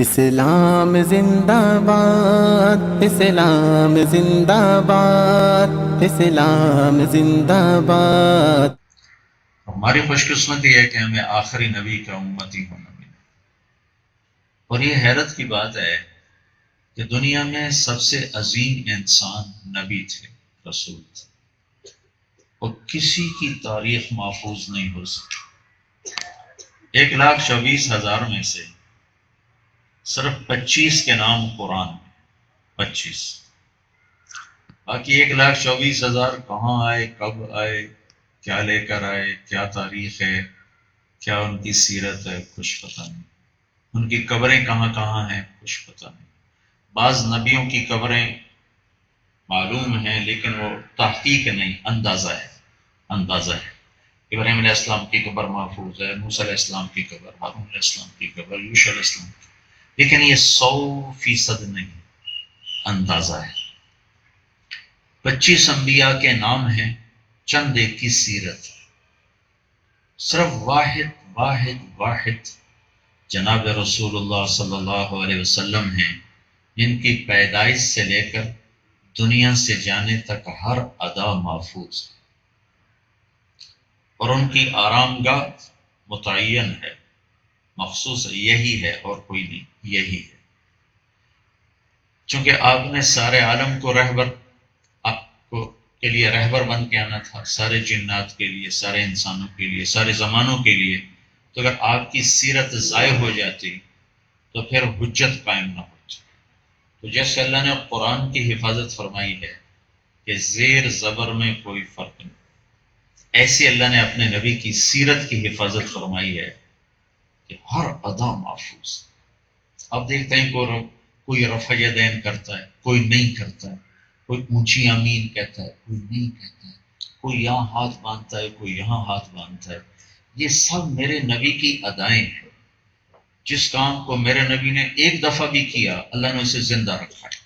اسلام زندہ باد، اسلام زندہ باد، اسلام زندہ باد۔ ہماری خوش قسمتی ہے کہ ہمیں آخری نبی کا امتی ہونا ملا۔ اور یہ حیرت کی بات ہے کہ دنیا میں سب سے عظیم انسان نبی تھے، رسول تھے، اور کسی کی تاریخ محفوظ نہیں ہو سکی۔ 1,24,000 میں سے صرف 25 کے نام قرآن میں، 25۔ باقی 1,24,000 کہاں آئے، کب آئے، کیا لے کر آئے، کیا تاریخ ہے، کیا ان کی سیرت ہے، کچھ پتہ نہیں۔ ان کی قبریں کہاں کہاں ہیں، کچھ پتہ نہیں۔ بعض نبیوں کی قبریں معلوم ہیں لیکن وہ تحقیق نہیں، اندازہ ہے، اندازہ ہے۔ ابراہیم علیہ السلام کی قبر محفوظ ہے، موسیٰ علیہ السلام کی قبر، ہارون علیہ السلام کی قبر، یوشع علیہ السلام کی، لیکن یہ 100% نہیں، اندازہ ہے۔ 25 انبیاء کے نام ہیں، چند ایک کی سیرت، صرف واحد جناب رسول اللہ صلی اللہ علیہ وسلم ہیں، جن کی پیدائش سے لے کر دنیا سے جانے تک ہر ادا محفوظ ہے، اور ان کی آرام گاہ متعین ہے، مخصوص یہی ہے اور کوئی نہیں، یہی ہے۔ چونکہ آپ نے سارے عالم کو آپ کو کے لیے رہبر بن کے آنا تھا، سارے جنات کے لیے، سارے انسانوں کے لیے، سارے زمانوں کے لیے، تو اگر آپ کی سیرت ضائع ہو جاتی تو پھر حجت قائم نہ ہوتی۔ تو جیسے اللہ نے قرآن کی حفاظت فرمائی ہے کہ زیر زبر میں کوئی فرق نہیں، ایسی اللہ نے اپنے نبی کی سیرت کی حفاظت فرمائی ہے کہ ہر ادا محفوظ۔ اب دیکھتے ہیں کوئی رفع یدین کرتا ہے، کوئی نہیں کرتا ہے، کوئی اونچی آمین کہتا ہے، کوئی نہیں کہتا ہے، کوئی یہاں ہاتھ باندھتا ہے، کوئی یہاں ہاتھ باندھتا ہے۔ یہ سب میرے نبی کی ادائیں ہیں۔ جس کام کو میرے نبی نے ایک دفعہ بھی کیا، اللہ نے اسے زندہ رکھا ہے۔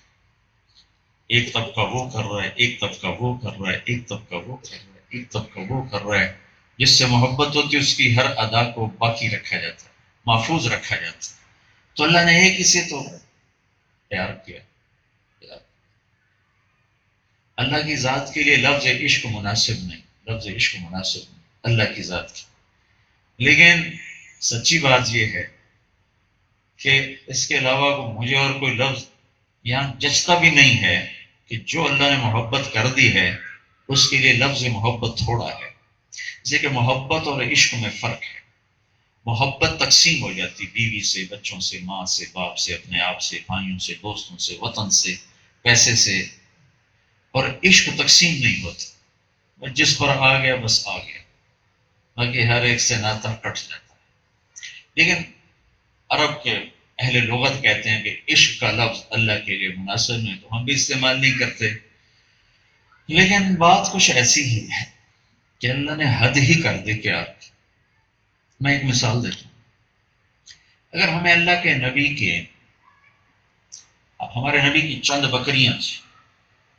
ایک طبقہ وہ کر رہا ہے، ایک طبقہ وہ کر رہا ہے، ایک طبقہ وہ کر رہا ہے، ایک طبقہ وہ کر رہا ہے۔ جس سے محبت ہوتی ہے اس کی ہر ادا کو باقی رکھا جاتا ہے، محفوظ رکھا جاتا ہے۔ تو اللہ نے ایک اسے تو پیار کیا۔ اللہ کی ذات کے لیے لفظ عشق مناسب نہیں، لفظ عشق مناسب نہیں اللہ کی ذات کی۔ لیکن سچی بات یہ ہے کہ اس کے علاوہ مجھے اور کوئی لفظ یہاں جچتا بھی نہیں ہے کہ جو اللہ نے محبت کر دی ہے اس کے لیے لفظ محبت تھوڑا ہے۔ جیسے کہ محبت اور عشق میں فرق ہے۔ محبت تقسیم ہو جاتی، بیوی سے، بچوں سے، ماں سے، باپ سے، اپنے آپ سے، بھائیوں سے، دوستوں سے، وطن سے، پیسے سے، اور عشق تقسیم نہیں ہوتا، جس پر آ گیا بس آ گیا، باقی ہر ایک سے ناطہ کٹ جاتا ہے۔ لیکن عرب کے اہل لغت کہتے ہیں کہ عشق کا لفظ اللہ کے لیے مناسب نہیں، تو ہم بھی استعمال نہیں کرتے۔ لیکن بات کچھ ایسی ہی ہے کہ اللہ نے حد ہی کر دی کہ آپ، میں ایک مثال دیتا ہوں۔ اگر ہمیں اللہ کے نبی کے، ہمارے نبی کی چند بکریاں تھیں،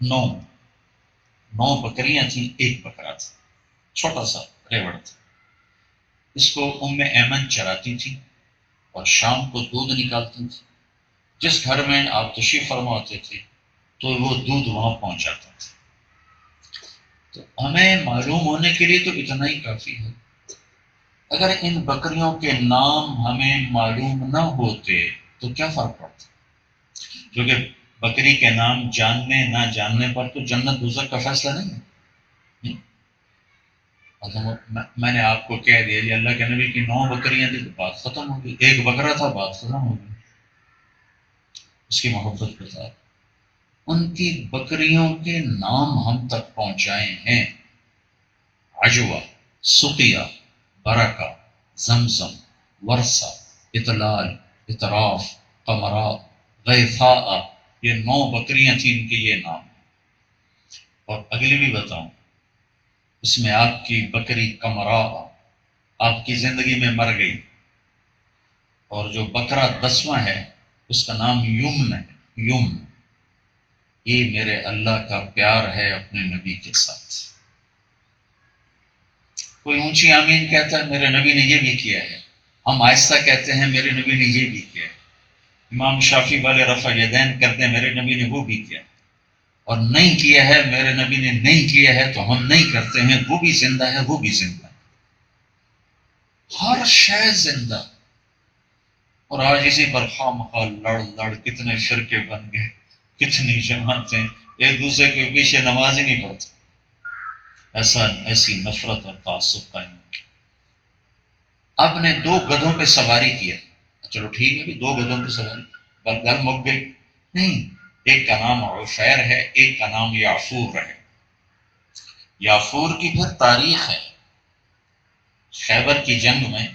9 بکریاں تھیں، ایک بکرا تھا، چھوٹا سا ریوڑ تھا، اس کو ام ایمن چراتی تھی اور شام کو دودھ نکالتی تھی۔ جس گھر میں آپ تشریف فرما ہوتے تھے تو وہ دودھ وہاں پہنچ جاتا تھا۔ تو ہمیں معلوم ہونے کے لیے تو اتنا ہی کافی ہے۔ اگر ان بکریوں کے نام ہمیں معلوم نہ ہوتے تو کیا فرق پڑتا؟ کیونکہ بکری کے نام جاننے نہ جاننے پر تو جنت دوزخ کا فیصلہ نہیں ہے۔ میں نے آپ کو کہہ دیا اللہ کے نبی کی 9 بکریاں تھیں تو بات ختم ہو گئی، ایک بکرا تھا بات ختم ہو گئی۔ اس کی محبت کے ساتھ ان کی بکریوں کے نام ہم تک پہنچائے ہیں: عجوہ، سقیہ، برکہ، زمزم، ورثہ، اطلال، اطراف، قمرا، غیثاء۔ یہ 9 بکریاں تھیں، ان کے یہ نام۔ اور اگلی بھی بتاؤں، اس میں آپ کی بکری قمرا آپ کی زندگی میں مر گئی، اور جو بکرا 10واں ہے اس کا نام یمن ہے، یمن۔ یہ میرے اللہ کا پیار ہے اپنے نبی کے ساتھ۔ کوئی اونچی آمین کہتا ہے، میرے نبی نے یہ بھی کیا ہے۔ ہم آہستہ کہتے ہیں، میرے نبی نے یہ بھی کیا ہے۔ امام شافعی والے رفع یدین کرتے ہیں، میرے نبی نے وہ بھی کیا، اور نہیں کیا ہے میرے نبی نے نہیں کیا ہے تو ہم نہیں کرتے ہیں، وہ بھی زندہ ہے وہ بھی زندہ ہے، ہر شے زندہ۔ اور آج اسی پر خواہ مخواہ لڑ لڑ کتنے فرقے بن گئے، کتنی جماعتیں، ایک دوسرے کے پیچھے نماز ہی نہیں پڑھتے، ایسی نفرت اور تعصب قائم ہو گیا۔ اب نے دو گدھوں پہ سواری کیا، چلو ٹھیک ہے کہ دو گدھوں پہ سواری، گل مک گئی نہیں، ایک کا نام عفیر ہے، ایک کا نام یعفور ہے۔ یعفور کی پھر تاریخ ہے، خیبر کی جنگ میں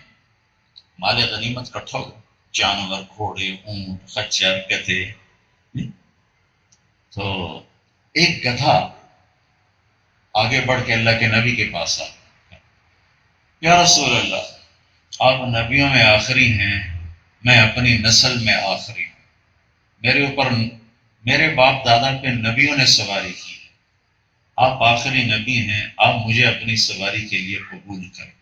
مال غنیمت کٹھا ہو، جانور، گھوڑے، اونٹ، خچر، گدھے، تو ایک گدھا آگے بڑھ کے اللہ کے نبی کے پاس آ، یا رسول اللہ، آپ نبیوں میں آخری ہیں، میں اپنی نسل میں آخری ہوں، میرے اوپر میرے باپ دادا پہ نبیوں نے سواری کی، آپ آخری نبی ہیں، آپ مجھے اپنی سواری کے لیے قبول کریں۔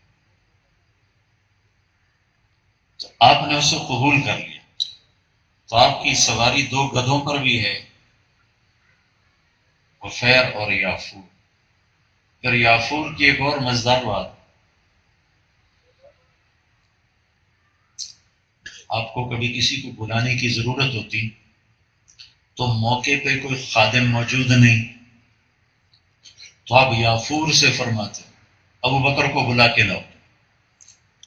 تو آپ نے اسے قبول کر لیا، تو آپ کی سواری دو گدھوں پر بھی ہے، عفیر اور یعفور۔ پھر یعفور کی ایک اور مزدار بات، آپ کو کبھی کسی کو بلانے کی ضرورت ہوتی تو موقع پہ کوئی خادم موجود نہیں، تو آپ یعفور سے فرماتے ابو بکر کو بلا کے لاؤ،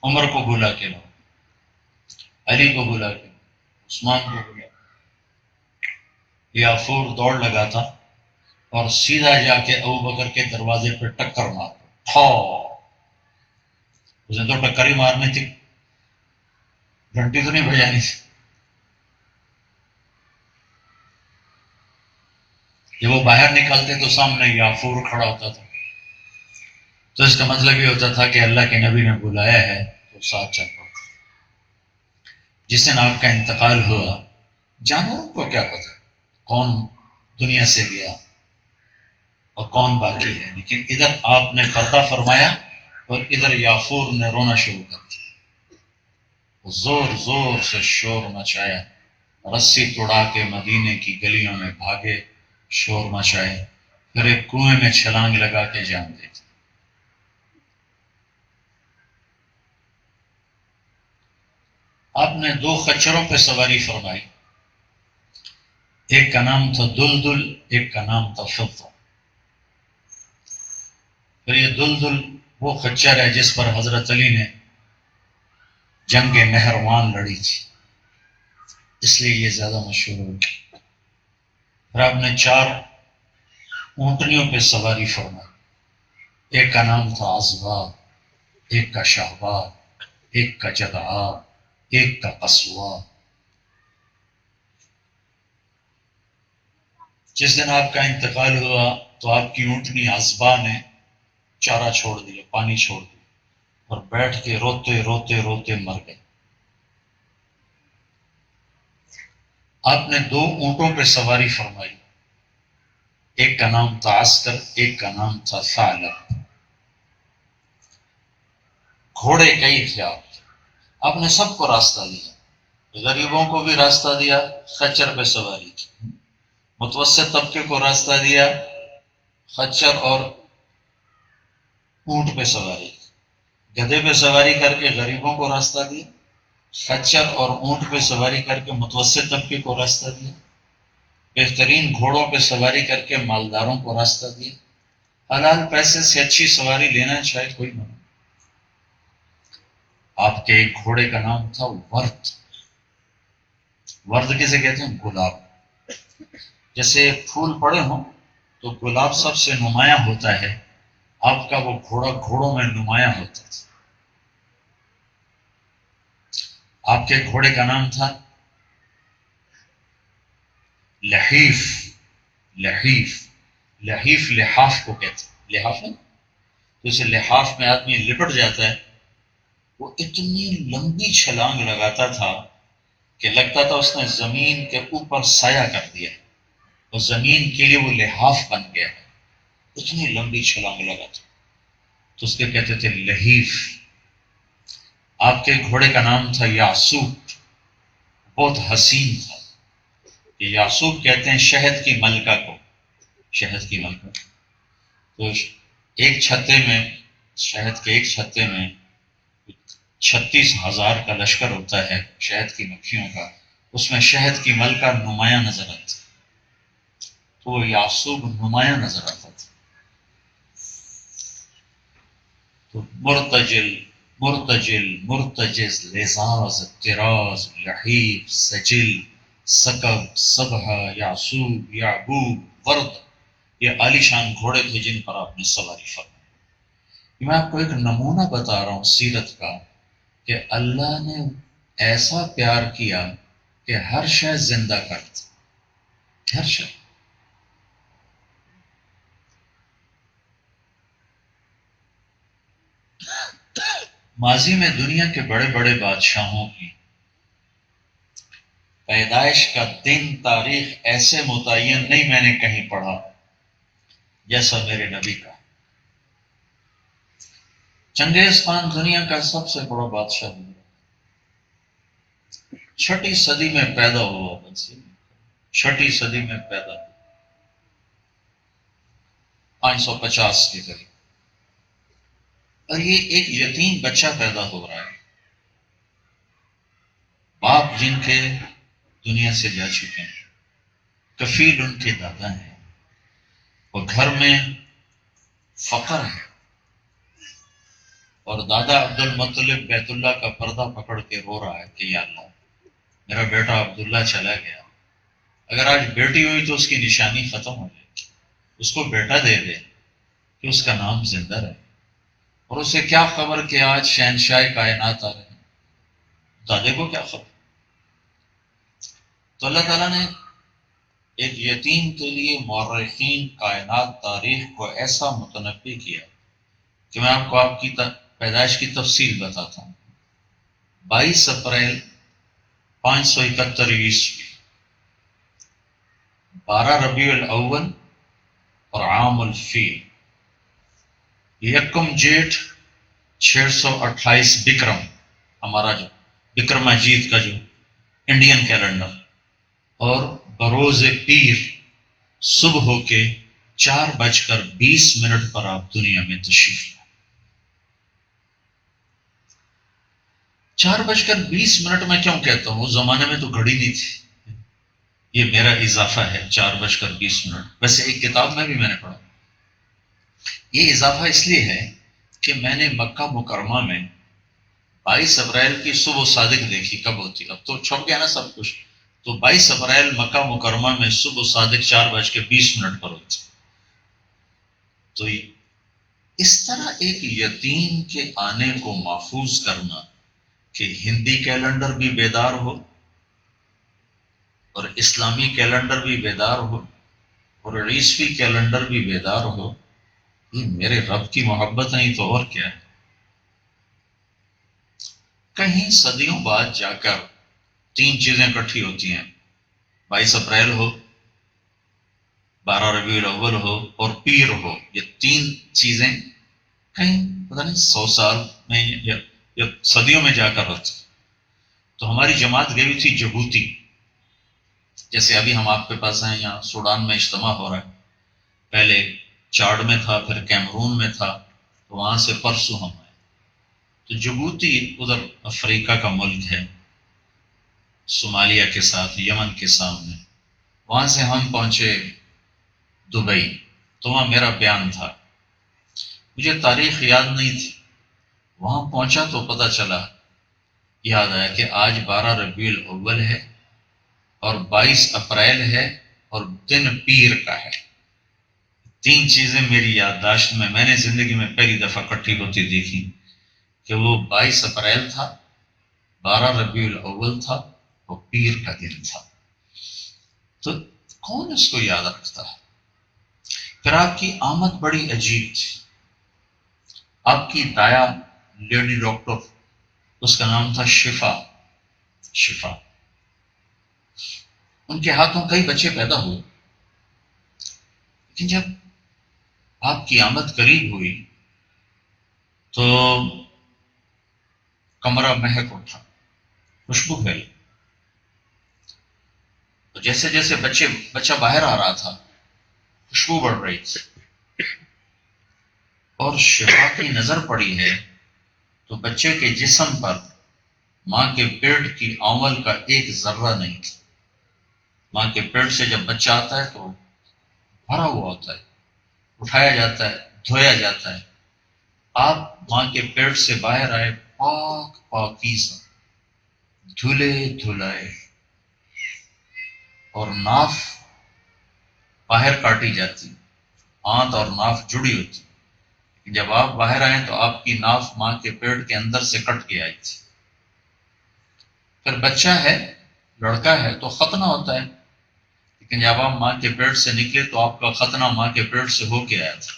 عمر کو بلا کے لاؤ، علی کو بلا کے لاؤ، عثمان کو بلا۔ یعفور دوڑ لگاتا اور سیدھا جا کے ابو بکر کے دروازے پہ ٹکر مارتا، اس نے تو ٹکر ہی مارنی تھی، گھنٹی تو نہیں بجانی تھی۔ جب وہ باہر نکلتے تو سامنے یعفور کھڑا ہوتا تھا، تو اس کا مطلب یہ ہوتا تھا کہ اللہ کے نبی نے بلایا ہے تو ساتھ چل پڑتا۔ جس دن آپ کا انتقال ہوا، جانوروں کو کیا پتا کون دنیا سے گیا اور کون باقی ہے، لیکن ادھر آپ نے پردہ فرمایا اور ادھر یعفور نے رونا شروع کر دیا، زور زور سے شور مچایا، رسی توڑا کے مدینے کی گلیوں میں بھاگے، شور مچائے، پھر ایک کنویں میں چھلانگ لگا کے جان دے دی۔ آپ نے دو خچروں پہ سواری فرمائی، ایک کا نام تھا دلدل، ایک کا نام تھا فضہ۔ پھر یہ دلدل وہ خچر ہے جس پر حضرت علی نے جنگ نہروان لڑی تھی، اس لیے یہ زیادہ مشہور ہوگی۔ پھر آپ نے چار اونٹنیوں پہ سواری فرمائی، ایک کا نام تھا عزبا، ایک کا شہبار، ایک کا جدعا، ایک کا قصوا۔ جس دن آپ کا انتقال ہوا تو آپ کی اونٹنی عزبا نے چارہ چھوڑ دیا، پانی چھوڑ دیا، اور بیٹھ کے روتے روتے روتے مر گئے۔ آپ نے دو اونٹوں پہ سواری فرمائی، ایک کا نام تھا عسکر، ایک کا نام تھا ثعلب۔ گھوڑے کئی تھے آپ نے سب کو راستہ دیا، غریبوں کو بھی راستہ دیا، خچر پہ سواری کی، متوسط طبقے کو راستہ دیا، خچر اور اونٹ پہ سواری کی، گدھے پہ سواری کر کے غریبوں کو راستہ دیا، خچر اور اونٹ پہ سواری کر کے متوسط طبقے کو راستہ دیا، بہترین گھوڑوں پہ سواری کر کے مالداروں کو راستہ دیا۔ حلال پیسے سے اچھی سواری لینا چاہے کوئی نہ۔ آپ کے ایک گھوڑے کا نام تھا ورد۔ ورد کسے کہتے ہیں؟ گلاب۔ جیسے پھول پڑے ہوں تو گلاب سب سے نمایاں ہوتا ہے، آپ کا وہ گھوڑا گھوڑوں میں نمایاں ہوتا تھا۔ آپ کے گھوڑے کا نام تھا لحیف۔ لحیف، لحیف لحاف کو کہتے ہیں، لحاف ہے تو اسے لحاف میں آدمی لپٹ جاتا ہے۔ وہ اتنی لمبی چھلانگ لگاتا تھا کہ لگتا تھا اس نے زمین کے اوپر سایہ کر دیا اور زمین کے لیے وہ لحاف بن گیا، اتنی لمبی چھلانگ لگاتا تو اس کے کہتے تھے لحیف۔ آپ کے گھوڑے کا نام تھا یاسوٹ، بہت حسین تھا. کہ یعقوب کہتے ہیں شہد کی ملکہ کو، شہد کی ملکہ. تو ایک چھتے میں، شہد کے ایک چھتے میں 36,000 کا لشکر ہوتا ہے شہد کی مکھیوں کا، اس میں شہد کی ملکہ نمایاں نظر آتی، تو وہ یعقوب نمایاں نظر آتا تھا. تو مرتجل مرتجل مرتجز لزاز طراز لحیب سجل سکب صبح یعصوب یعقوب ورد، یہ عالی شان گھوڑے تھے جن پر آپ نے سواری فرمائی. میں آپ کو ایک نمونہ بتا رہا ہوں سیرت کا کہ اللہ نے ایسا پیار کیا کہ ہر شے زندہ کر دی، ہر شے. ماضی میں دنیا کے بڑے بڑے بادشاہوں کی پیدائش کا دن تاریخ ایسے متعین نہیں میں نے کہیں پڑھا جیسا میرے نبی کا. چنگیز خان دنیا کا سب سے بڑا بادشاہ ہوا، 6 صدی میں پیدا ہوا، 6 صدی میں پیدا ہوا، 550 کے قریب. اور یہ ایک یتیم بچہ پیدا ہو رہا ہے، باپ جن کے دنیا سے جا چکے ہیں، کفیل ان کے دادا ہیں، اور گھر میں فقر ہے، اور دادا عبد المطلب بیت اللہ کا پردہ پکڑ کے رو رہا ہے کہ یا اللہ میرا بیٹا عبداللہ چلا گیا، اگر آج بیٹی ہوئی تو اس کی نشانی ختم ہو جائے گی، اس کو بیٹا دے دے کہ اس کا نام زندہ رہے. اور اسے کیا خبر کہ آج شہنشاہ کائنات آ رہے ہیں، دادے کو کیا خبر. تو اللہ تعالیٰ نے ایک یتیم کے لیے مورخین کائنات تاریخ کو ایسا متنبی کیا کہ میں آپ کو آپ کی پیدائش کی تفصیل بتاتا ہوں. 22 اپریل 571 عیسوی، 12 ربیع الاول اور عام الفیل، 1 جیٹھ 628 بکرم، ہمارا جو بکرماجیت کا جو انڈین کیلنڈر، اور بروز پیر صبح ہو کے 4:20 پر آپ دنیا میں تشریف لائے. 4:20 میں کیوں کہتا ہوں؟ اس زمانے میں تو گھڑی نہیں تھی، یہ میرا اضافہ ہے 4:20. ویسے ایک کتاب میں بھی میں نے پڑھا، یہ اضافہ اس لیے ہے کہ میں نے مکہ مکرمہ میں 22 اپریل کی صبح صادق دیکھی. کب ہوتی؟ اب تو چھپ گیا نا سب کچھ. تو 22 اپریل مکہ مکرمہ میں صبح صادق 4:20 پر ہوتی. تو اس طرح ایک یتیم کے آنے کو محفوظ کرنا کہ ہندی کیلنڈر بھی بیدار ہو اور اسلامی کیلنڈر بھی بیدار ہو اور عیسوی کیلنڈر بھی بیدار ہو، یہ میرے رب کی محبت نہیں تو اور کیا ہے. کہیں صدیوں بعد جا کر 3 چیزیں اکٹھی ہوتی ہیں، 22 اپریل ہو، 12 ربیع الاول ہو اور پیر ہو. یہ 3 چیزیں کہیں پتہ نہیں 100 سال میں یا صدیوں میں جا کر ہوتی. تو ہماری جماعت گئی تھی جبوتی، جیسے ابھی ہم آپ کے پاس ہیں، یہاں سوڈان میں اجتماع ہو رہا ہے، پہلے چاڈ میں تھا، پھر کیمرون میں تھا، تو وہاں سے پرسوں ہم آئے. تو جبوتی ادھر افریقہ کا ملک ہے، صومالیہ کے ساتھ یمن کے سامنے. وہاں سے ہم پہنچے دبئی، تو وہاں میرا بیان تھا، مجھے تاریخ یاد نہیں تھی. وہاں پہنچا تو پتہ چلا، یاد آیا کہ آج 12 ربیع الاول ہے اور 22 اپریل ہے اور دن پیر کا ہے. 3 چیزیں میری یادداشت میں نے زندگی میں پہلی دفعہ اکٹھی ہوتی دیکھی کہ وہ 22 اپریل تھا، 12 ربیع الاول تھا اور پیر کا دن تھا. تو کون اس کو یاد رکھتا ہے؟ پھر آپ کی آمد بڑی عجیب تھی. آپ کی دایا لیڈی ڈاکٹر، اس کا نام تھا شفا. ان کے ہاتھوں کئی بچے پیدا ہوئے، لیکن جب آپ کی آمد قریب ہوئی تو کمرہ مہک اٹھا، خوشبو پھیلی. جیسے جیسے بچہ باہر آ رہا تھا خوشبو بڑھ رہی تھی، اور شفا کی نظر پڑی ہے تو بچے کے جسم پر ماں کے پیٹ کی آنول کا ایک ذرہ نہیں تھا۔ ماں کے پیٹ سے جب بچہ آتا ہے تو بھرا ہوا ہوتا ہے، اٹھایا جاتا ہے، دھویا جاتا ہے۔ آپ ماں کے پیٹ سے باہر آئے پاک پاکیزہ، دھلے دھلائے، اور ناف باہر کاٹی جاتی، آنت اور ناف جڑی ہوتی۔ جب آپ باہر آئیں تو آپ کی ناف ماں کے پیٹ کے اندر سے کٹ کے آئی تھی۔ پھر بچہ ہے، لڑکا ہے تو ختنہ ہوتا ہے، لیکن جب آپ ماں کے پیٹ سے نکلے تو آپ کا ختنہ ماں کے پیٹ سے ہو کے آیا تھا۔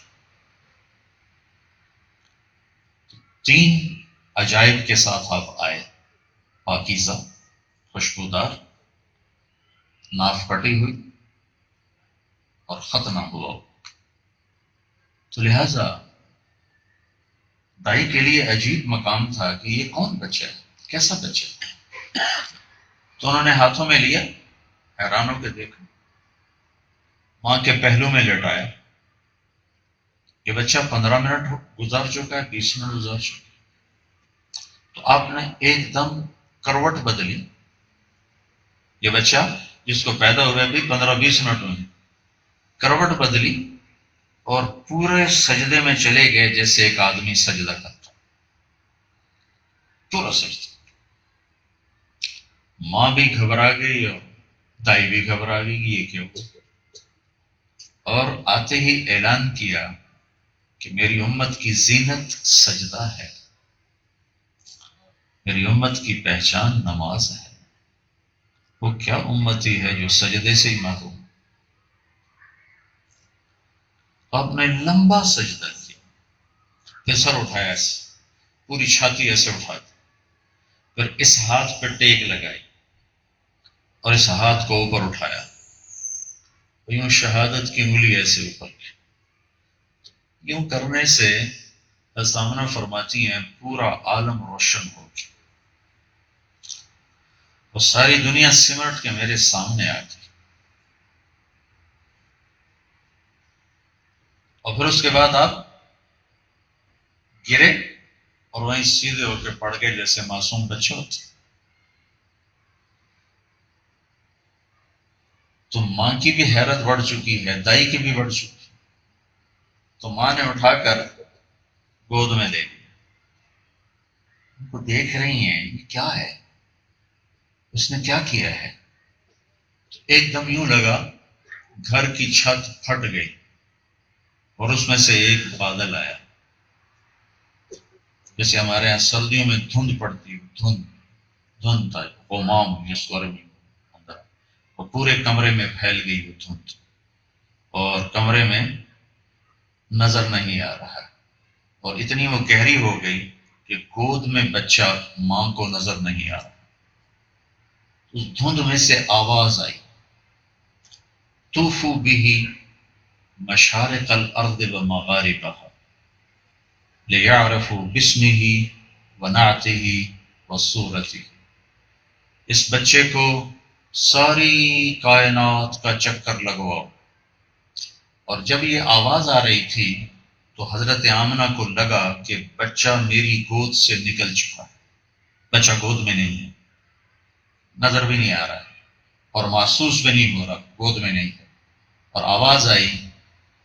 3 عجائب کے ساتھ آپ آئے، پاکیزہ، خوشبودار، ناف کٹی ہوئی اور ختنہ ہوا۔ تو لہذا دائی کے لیے عجیب مقام تھا کہ یہ کون بچہ ہے، کیسا بچہ ہے؟ تو انہوں نے ہاتھوں میں لیا، حیران ہو کے دیکھا، ماں کے پہلو میں لٹایا۔ یہ بچہ 15 منٹ گزار چکا ہے، 20 منٹ گزار چکا ہے، تو آپ نے ایک دم کروٹ بدلی۔ یہ بچہ جس کو پیدا ہوا بھی 15-20 منٹ میں کروٹ بدلی اور پورے سجدے میں چلے گئے جیسے ایک آدمی سجدہ کرتا، پورا سجدہ۔ ماں بھی گھبرا گئی اور دائی بھی گھبرا گئی، یہ کیا ہوا؟ اور آتے ہی اعلان کیا کہ میری امت کی زینت سجدہ ہے، میری امت کی پہچان نماز ہے۔ وہ کیا امتی ہے جو سجدے سے ہی محروم؟ آپ نے لمبا سجدہ کیا، پھر سر اٹھایا ایسے، پوری چھاتی ایسے اٹھا دی، پھر اس ہاتھ پہ ٹیک لگائی اور اس ہاتھ کو اوپر اٹھایا، یوں شہادت کی انگلی ایسے اوپر کی۔ یوں کرنے سے سامنا فرماتی ہیں پورا عالم روشن ہو گیا، اور ساری دنیا سمٹ کے میرے سامنے آ گئی۔ اور پھر اس کے بعد آپ گرے اور وہیں سیدھے ہو کے پڑ گئے جیسے معصوم بچے ہوتے۔ تو ماں کی بھی حیرت بڑھ چکی ہے، دائی کی بھی بڑھ چکی ہے۔ تو ماں نے اٹھا کر گود میں لے لیا، ان کو دیکھ رہی ہیں یہ کیا ہے، اس نے کیا کیا ہے؟ تو ایک دم یوں لگا گھر کی چھت پھٹ گئی اور اس میں سے ایک بادل آیا، جیسے ہمارے یہاں سردیوں میں دھند پڑتی ہے، دھند تھا، غمام جس کو عربی اندر، اور پورے کمرے میں پھیل گئی وہ دھند، اور کمرے میں نظر نہیں آ رہا، اور اتنی وہ گہری ہو گئی کہ گود میں بچہ ماں کو نظر نہیں آ رہا۔ اس دھند میں سے آواز آئی، طوفوا به مشارق الارض ومغاربها لیعرفوا باسمه ونعته وصورته۔ اس بچے کو ساری کائنات کا چکر لگواؤ۔ اور جب یہ آواز آ رہی تھی تو حضرت آمنہ کو لگا کہ بچہ میری گود سے نکل چکا ہے، بچہ گود میں نہیں ہے، نظر بھی نہیں آ رہا ہے اور محسوس بھی نہیں ہو رہا، گود میں نہیں ہے۔ اور آواز آئی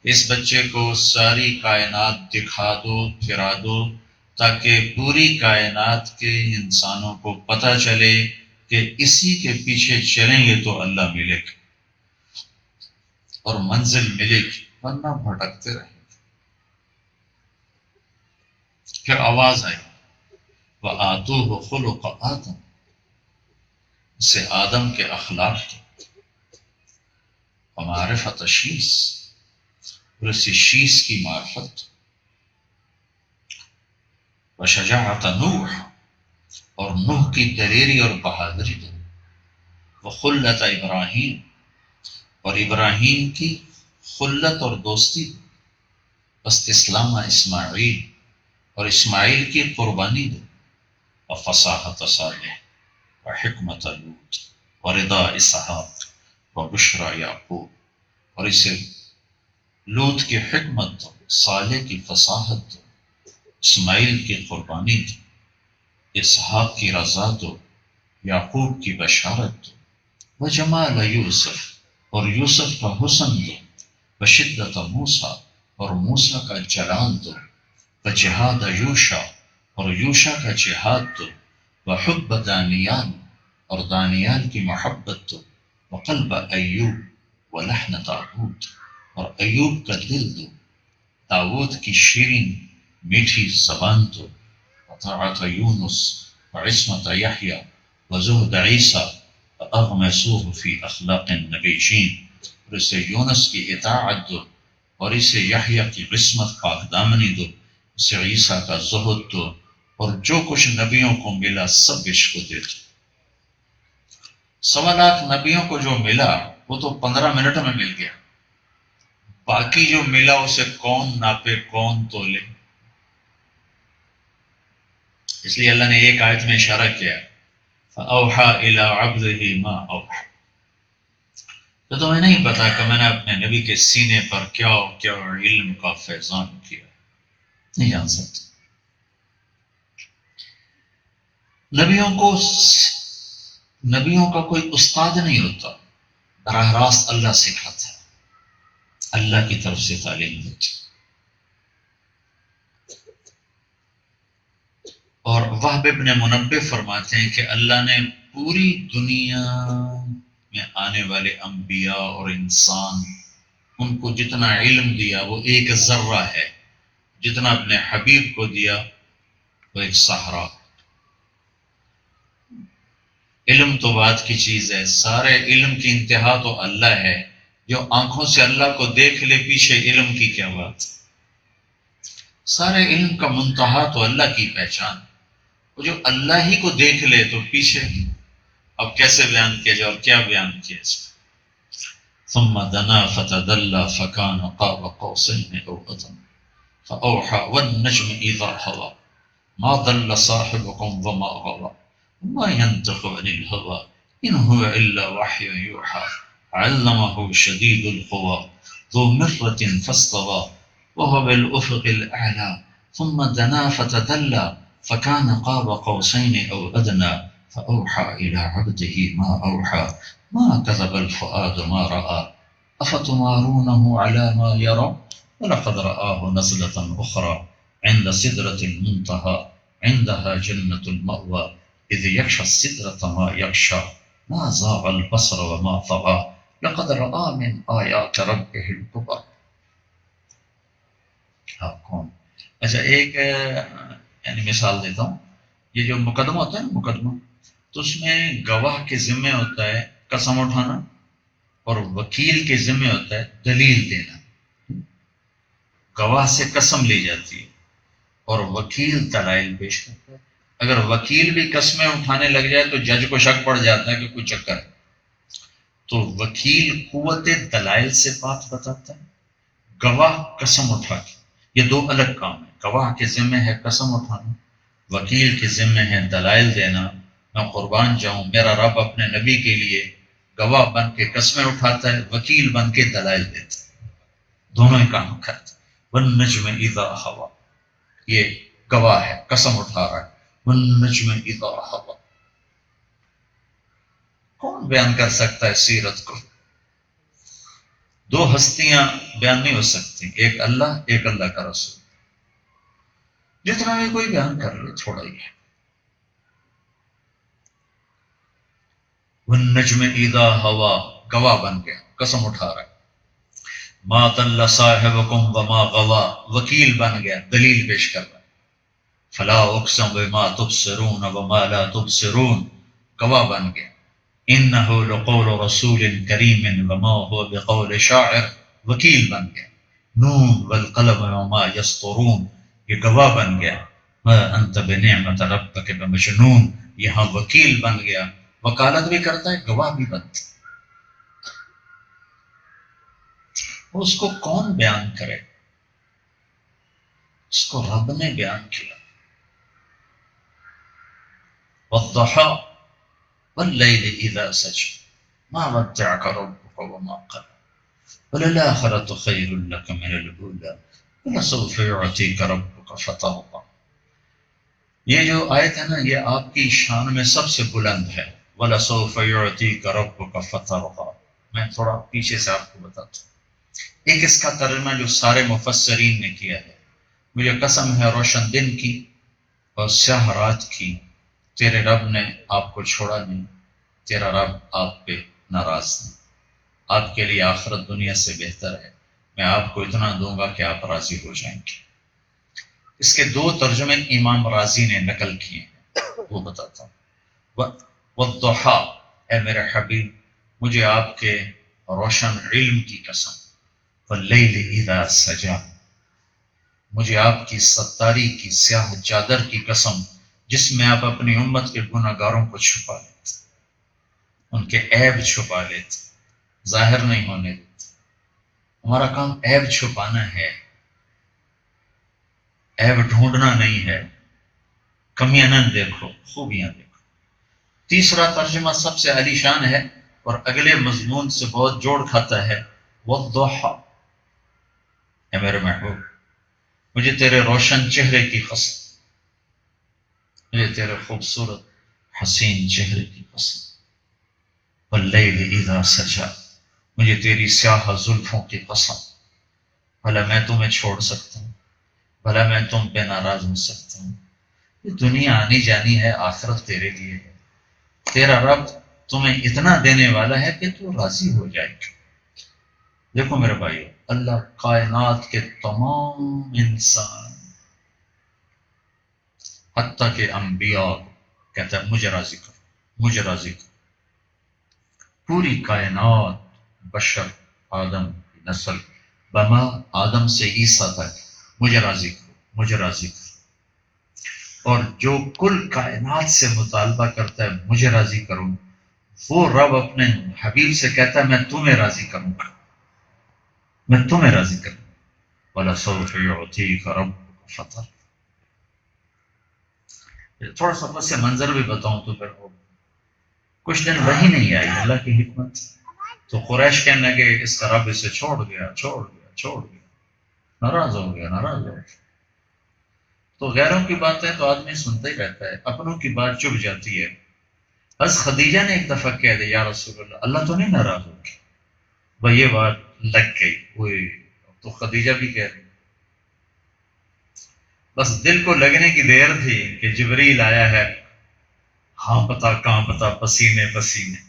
اس بچے کو ساری کائنات دکھا دو، پھرا دو، تاکہ پوری کائنات کے انسانوں کو پتہ چلے کہ اسی کے پیچھے چلیں گے تو اللہ ملے گا اور منزل ملے گی، ورنہ بھٹکتے رہیں گے۔ پھر آواز آئی وَآتُوهُ خُلُقَ آدم، اسے آدم کے اخلاق تھے، ومعرفت شیس، اور اسے شیس کی معرفت، وشجاعت نوح، اور نوح کی دلیری اور بہادری دے، وخلت ابراہیم، اور ابراہیم کی خلت اور دوستی، واستسلام اسماعیل، اور اسماعیل کی قربانی دے، وفصاحت صالح، وحکمت لوط، ورضا اسحاق، وبشرا یعقوب، اور اسے لوط کی حکمت دو، صالح کی فصاحت دو، اسماعیل کی قربانی دو، اسحاق کی رضا دو، یعقوب کی بشارت دو، وجمال یوسف، اور یوسف کا حسن دو، وشدت موسیٰ، اور موسیٰ کا جلال دو، وجہاد یوشع، اور یوشع کا جہاد دو، وحب دانیال، اور دانیال کی محبت دو، وقلب ایوب، ولحن داود، اور ایوب کا دل دو، داود کی شیرین میٹھی زبان دو، وطاعت یونس، وعصمت یحییٰ، وزہد عیسیٰ، فاغمسوہ فی اخلاق النبیین، اور اسے یونس کی اطاعت دو، اور اسے یحییٰ کی عصمت پاک دامنی دو، اسے عیسیٰ کا زہد دو، اور جو کچھ نبیوں کو ملا سب عشق کو دے دو۔ 1.25 نبیوں کو جو ملا وہ تو 15 منٹ میں مل گیا، باقی جو ملا اسے کون ناپے، کون تولے؟ اس لیے اللہ نے ایک آیت میں اشارہ کیا، فَأَوْحَى إِلَىٰ عَبْدِهِ مَا أَوْحَىٰ۔ تو تمہیں نہیں پتا کہ میں نے اپنے نبی کے سینے پر کیا کیا علم کا فیضان کیا، نہیں جان سکتے۔ نبیوں کا کوئی استاد نہیں ہوتا، براہ راست اللہ سکھاتا ہے، اللہ کی طرف سے تعلیم ہوتی۔ اور وہب ابن منبہ فرماتے ہیں کہ اللہ نے پوری دنیا میں آنے والے انبیاء اور انسان، ان کو جتنا علم دیا وہ ایک ذرہ ہے، جتنا اپنے حبیب کو دیا وہ ایک صحرا۔ علم تو بات کی چیز ہے، سارے علم کی انتہا تو اللہ ہے، جو آنکھوں سے اللہ کو دیکھ لے پیچھے علم کی کیا بات؟ سارے علم کا منتہا تو اللہ کی پہچان، وہ جو اللہ ہی کو دیکھ لے تو پیچھے اب کیسے بیان کیا جائے اور کیا بیان کیا جائے؟ ثم دنا فتدلى فكان قاب قوسين او ادنى فاوحى والنجم اذا هوى ما ضل صاحبكم وما غوى ما ينطق عن الهوى ان هو الا وحي يوحى علمه شديد القوى ذو مرة فاستوى وهو بالافق الاعلى ثم دنا فتدلى فكان قاب قوسين او ادنى فاوحى الى عبده ما اوحى ما كذب الفؤاد ما رأى أفتمارونه على ما يرى ولقد رآه نزلة أخرى عند سدرة المنتهى عندها جنة المأوى إذ يغشى السدرة ما يغشى ما زاغ البصر وما طغى لقد رأى من آيات ربه الكبرى۔ آپ کون؟ اچھا ایک یعنی مثال دیتا ہوں، یہ جو مقدمہ ہوتا ہے نا مقدمہ، تو اس میں گواہ کے ذمہ ہوتا ہے قسم اٹھانا اور وکیل کے ذمہ ہوتا ہے دلیل دینا۔ گواہ سے قسم لی جاتی ہے اور وکیل دلائل پیش کرتا ہے۔ اگر وکیل بھی قسمیں اٹھانے لگ جائے تو جج کو شک پڑ جاتا ہے کہ کوئی چکر ہے، تو وکیل قوت دلائل سے بات بتاتا ہے، گواہ قسم اٹھا کے۔ یہ دو الگ کام ہیں، گواہ کے ذمہ ہے قسم اٹھانا، وکیل کے ذمہ ہے دلائل دینا۔ میں قربان جاؤں، میرا رب اپنے نبی کے لیے گواہ بن کے قسمیں اٹھاتا ہے، وکیل بن کے دلائل دیتا ہے، دونوں ہی کام کرتا ہے۔ والنجم اذا ہوا، یہ گواہ ہے قسم اٹھا رہا ہے، والنجم اذا ہوا۔ کون بیان کر سکتا ہے سیرت کو؟ دو ہستیاں بیان نہیں ہو سکتی، ایک اللہ کا رسول، جتنا بھی کوئی بیان کر لے تھوڑا ہی ہے۔ والنجم اذا ہوا، گواہ بن گیا، قسم اٹھا رہا ہے۔ ما ضل صاحبکم وما غوا، وکیل بن گیا، دلیل پیش کر رہا ہے۔ فلا اقسم بما تبصرون وما لا تبصرون، گواہ بن گیا۔ انه لقول رسول کریم وما هو بقول شاعر، وکیل بن گیا۔ نون والقلم وما یسطرون، یہ گواہ بن گیا۔ ما انت بنعمت ربک بمجنون، یہاں وکیل بن گیا، وکالت بھی کرتا ہے، گواہ بھی بنتا ہے۔ اس کو کون بیان کرے؟ اس کو رب نے بیان کیا۔ والضحى واللیل اذا سجى ما ودعك ربك وما قلى وللآخرة خير لك من الأولى ولسوف يعطيك ربك فترضى. یہ جو آیت ہے نا یہ آپ کی شان میں سب سے بلند ہے. وَلَسَوْفَ يُعْطِيكَ رَبُّكَ فَتَرْضَىٰ. میں تھوڑا پیچھے سے آپ کو بتاتا ہوں. ایک اس کا ترجمہ جو سارے مفسرین نے کیا ہے، مجھے قسم ہے روشن دن کی اور سیاہ رات کی، تیرے رب نے آپ کو چھوڑا نہیں، تیرا رب آپ پہ ناراض نہیں، آپ کے لیے آخرت دنیا سے بہتر ہے، میں آپ کو اتنا دوں گا کہ آپ راضی ہو جائیں گے. اس کے دو ترجمے امام رازی نے نقل کیے ہیں، وہ بتاتا ہوں. والضحیٰ، اے میرے حبیب مجھے آپ کے روشن علم کی قسم، واللیل اذا سجا، مجھے آپ کی ستاری کی سیاہ چادر کی قسم جس میں آپ اپنی امت کے گناہ گاروں کو چھپا لیتے، ان کے عیب چھپا لیتے، ظاہر نہیں ہونے دیتے. ہمارا کام عیب چھپانا ہے، عیب ڈھونڈنا نہیں ہے. کمیاں نہ دیکھو، خوبیاں دیکھو. تیسرا ترجمہ سب سے عالی شان ہے اور اگلے مضمون سے بہت جوڑ کھاتا ہے. والضحیٰ، اے میرے محبوب مجھے تیرے روشن چہرے کی قسم، مجھے تیرے خوبصورت حسین چہرے کی قسم. واللیل اذا سجا، مجھے تیری سیاہ زلفوں کی قسم. بھلا میں تمہیں چھوڑ سکتا ہوں؟ بھلا میں تم پہ ناراض ہو سکتا ہوں؟ یہ دنیا آنی جانی ہے، آخرت تیرے لیے ہے. تیرا رب تمہیں اتنا دینے والا ہے کہ تو راضی ہو جائے گا. دیکھو میرے بھائیو، اللہ کائنات کے تمام انسان حتیٰ کہ انبیاء کہتا ہے مجھے راضی کرو، مجھے راضی کرو. پوری کائنات، بشر، آدم کی نسل، بما آدم سے عیسیٰ تک، مجھے راضی کرو، مجھے راضی کرو. اور جو کل کائنات سے مطالبہ کرتا ہے مجھے راضی کروں، وہ رب اپنے حبیب سے کہتا ہے میں تمہیں راضی کروں گا، میں تمہیں راضی کروں گا. وَلَسَوْفَ يُعْطِيكَ رَبُّكَ فَتَرْضَىٰ. تھوڑا سا پس منظر بھی بتاؤں تو پھر کچھ دن وہی نہیں آئی، اللہ کی حکمت. تو قریش کہنے لگے اس کا رب اسے چھوڑ گیا، چھوڑ گیا، چھوڑ گیا، ناراض ہو گیا، ناراض ہو گیا. تو غیروں کی باتیں تو آدمی سنتا ہی رہتا ہے، اپنوں کی بات چپ جاتی ہے. بس خدیجہ نے ایک دفعہ کہہ دیا یا رسول اللہ، اللہ تو نہیں ناراض ہوگی. وہ یہ بات لگ گئی، وہ تو خدیجہ بھی کہہ رہی. بس دل کو لگنے کی دیر تھی کہ جبریل آیا ہے، ہاں پتا کہاں پتا، پسینے پسینے.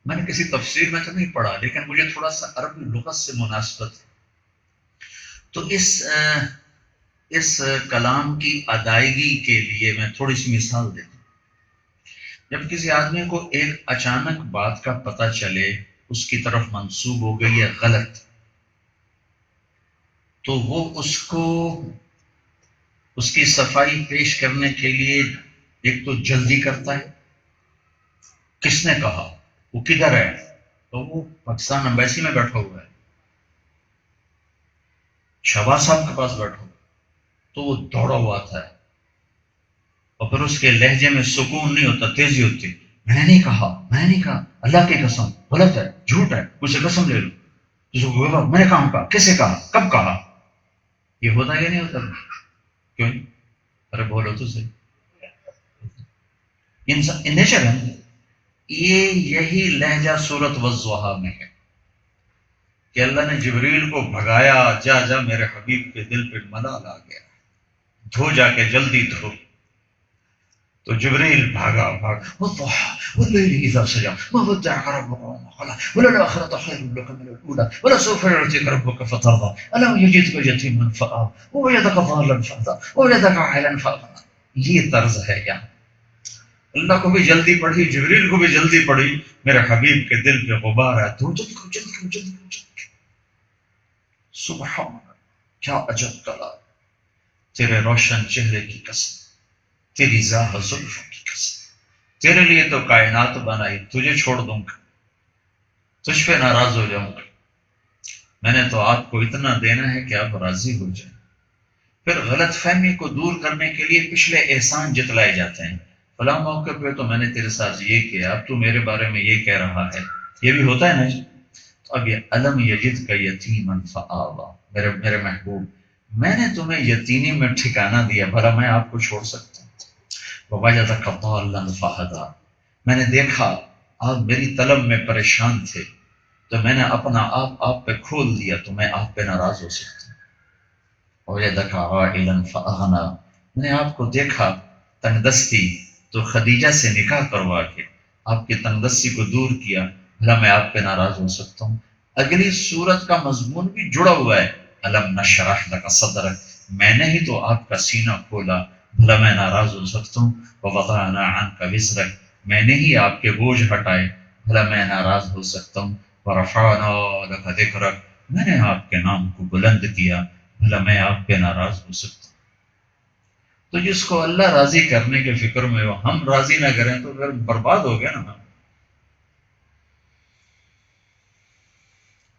میں نے کسی تفسیر میں تو نہیں پڑھا، لیکن مجھے تھوڑا سا عربی لغت سے مناسبت ہے. تو اس کلام کی ادائیگی کے لیے میں تھوڑی سی مثال دیتا ہوں. جب کسی آدمی کو ایک اچانک بات کا پتہ چلے اس کی طرف منسوب ہو گئی ہے غلط، تو وہ اس کو اس کی صفائی پیش کرنے کے لیے ایک تو جلدی کرتا ہے. کس نے کہا؟ وہ کدھر ہے؟ تو وہ پاکستان امبیسی میں بیٹھا ہوا ہے، شہباز صاحب کے پاس بیٹھا ہوا. تو وہ دوڑا ہوا آتا ہے اور پھر اس کے لہجے میں سکون نہیں ہوتا، تیزی ہوتی. میں نے نہیں کہا، میں نے نہیں کہا، اللہ کی قسم غلط ہے، جھوٹ ہے، مجھ سے قسم لے لو. میں نے کہاں کہا، کیسے کہا، کب کہا؟ یہ ہوتا یا نہیں ہوتا؟ کیوں نہیں؟ ارے بولو تو صحیح. انسان نیچر ہے. یہی لہجہ سورت والضحیٰ میں ہے کہ اللہ نے جبریل کو بھگایا، جا جا میرے حبیب کے دل پہ ملال آ گیا، دھو جا کے جلدی دھو. تو جبریل بھاگا واللیل اذا سجا ما ودعك ربك وما قلى وللآخرة خير لك من الأولى ولسوف يعطيك ربك فترضى ألم يجدك يتيما فآوى ووجدك ضالا فهدى ووجدك عائلا فأغنى. یہ طرز ہے یہاں. اللہ کو بھی جلدی پڑی، جبریل کو بھی جلدی پڑی، میرے حبیب کے دل پہ غبار ہے، تو جلدی کرو، جلدی کرو، جلدی کرو. سبحان اللہ، کیا عجب کلام. تیرے روشن چہرے کی قسم، تیری زاہ زلفوں کی قسم، تیرے لیے تو کائنات بنائی، تجھے چھوڑ دوں گا، تجھ پہ ناراض ہو جاؤں گا. میں نے تو آپ کو اتنا دینا ہے کہ آپ راضی ہو جائیں. پھر غلط فہمی کو دور کرنے کے لیے پچھلے احسان جتلائے جاتے ہیں، فلاں موقع پہ تو میں نے تیرے ساتھ یہ کیا، اب تو میرے بارے میں یہ کہہ رہا ہے، یہ بھی ہوتا ہے نا جی۔ تو اب یہ علم یجد کا یتیما فآوا، میرے محبوب، میں نے تمہیں یتیمی میں ٹھکانہ دیا، بھلا میں آپ کو چھوڑ سکتا ہوں؟ ووجدک ضالا فہدی، میں نے دیکھا آپ میری طلب میں پریشان تھے تو میں نے اپنا آپ پہ کھول دیا، تو میں آپ پہ ناراض ہو سکتا ہوں۔ ووجدک عائلا فاغنی، میں نے آپ کو دیکھا تنگ دستی تو خدیجہ سے نکاح کروا کے آپ کی تنگ دستی کو دور کیا، بھلا میں آپ پہ ناراض ہو سکتا ہوں؟ اگلی صورت کا مضمون بھی جڑا ہوا ہے، الم نشرح لک صدرک، میں نے ہی تو آپ کا سینہ کھولا، بھلا میں ناراض ہو سکتا ہوں؟ ووضعنا عنک وزرک، میں نے ہی آپ کے بوجھ ہٹائے، بھلا میں ناراض ہو سکتا ہوں؟ ورفعنا لک ذکرک، میں نے آپ کے نام کو بلند کیا، بھلا میں آپ پہ ناراض ہو سکتا ہوں؟ تو جس کو اللہ راضی کرنے کے فکر میں ہو، ہم راضی نہ کریں تو پھر برباد ہو گیا نا۔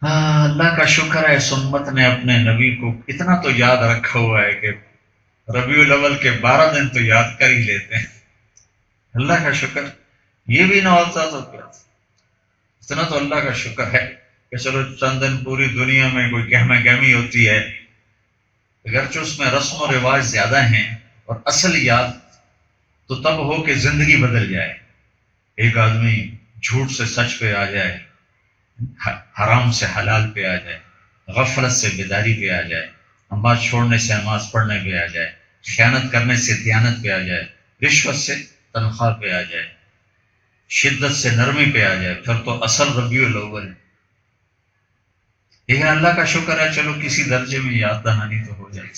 ہاں، اللہ کا شکر ہے سنت نے اپنے نبی کو اتنا تو یاد رکھا ہوا ہے کہ ربیع الاول کے 12 دن تو یاد کر ہی لیتے ہیں۔ اللہ کا شکر، یہ بھی نہ ہوتا تو کیا، اتنا تو اللہ کا شکر ہے کہ چلو چند دن پوری دنیا میں کوئی گہما گہمی ہوتی ہے، اگرچہ اس میں رسم و رواج زیادہ ہیں، اور اصل یاد تو تب ہو کہ زندگی بدل جائے، ایک آدمی جھوٹ سے سچ پہ آ جائے، حرام سے حلال پہ آ جائے، غفلت سے بیداری پہ آ جائے، نماز چھوڑنے سے نماز پڑھنے پہ آ جائے، خیانت کرنے سے دیانت پہ آ جائے، رشوت سے تنخواہ پہ آ جائے، شدت سے نرمی پہ آ جائے، پھر تو اصل ربیع الاول ہے۔ یہ اللہ کا شکر ہے، چلو کسی درجے میں یاد دہانی تو ہو جائے۔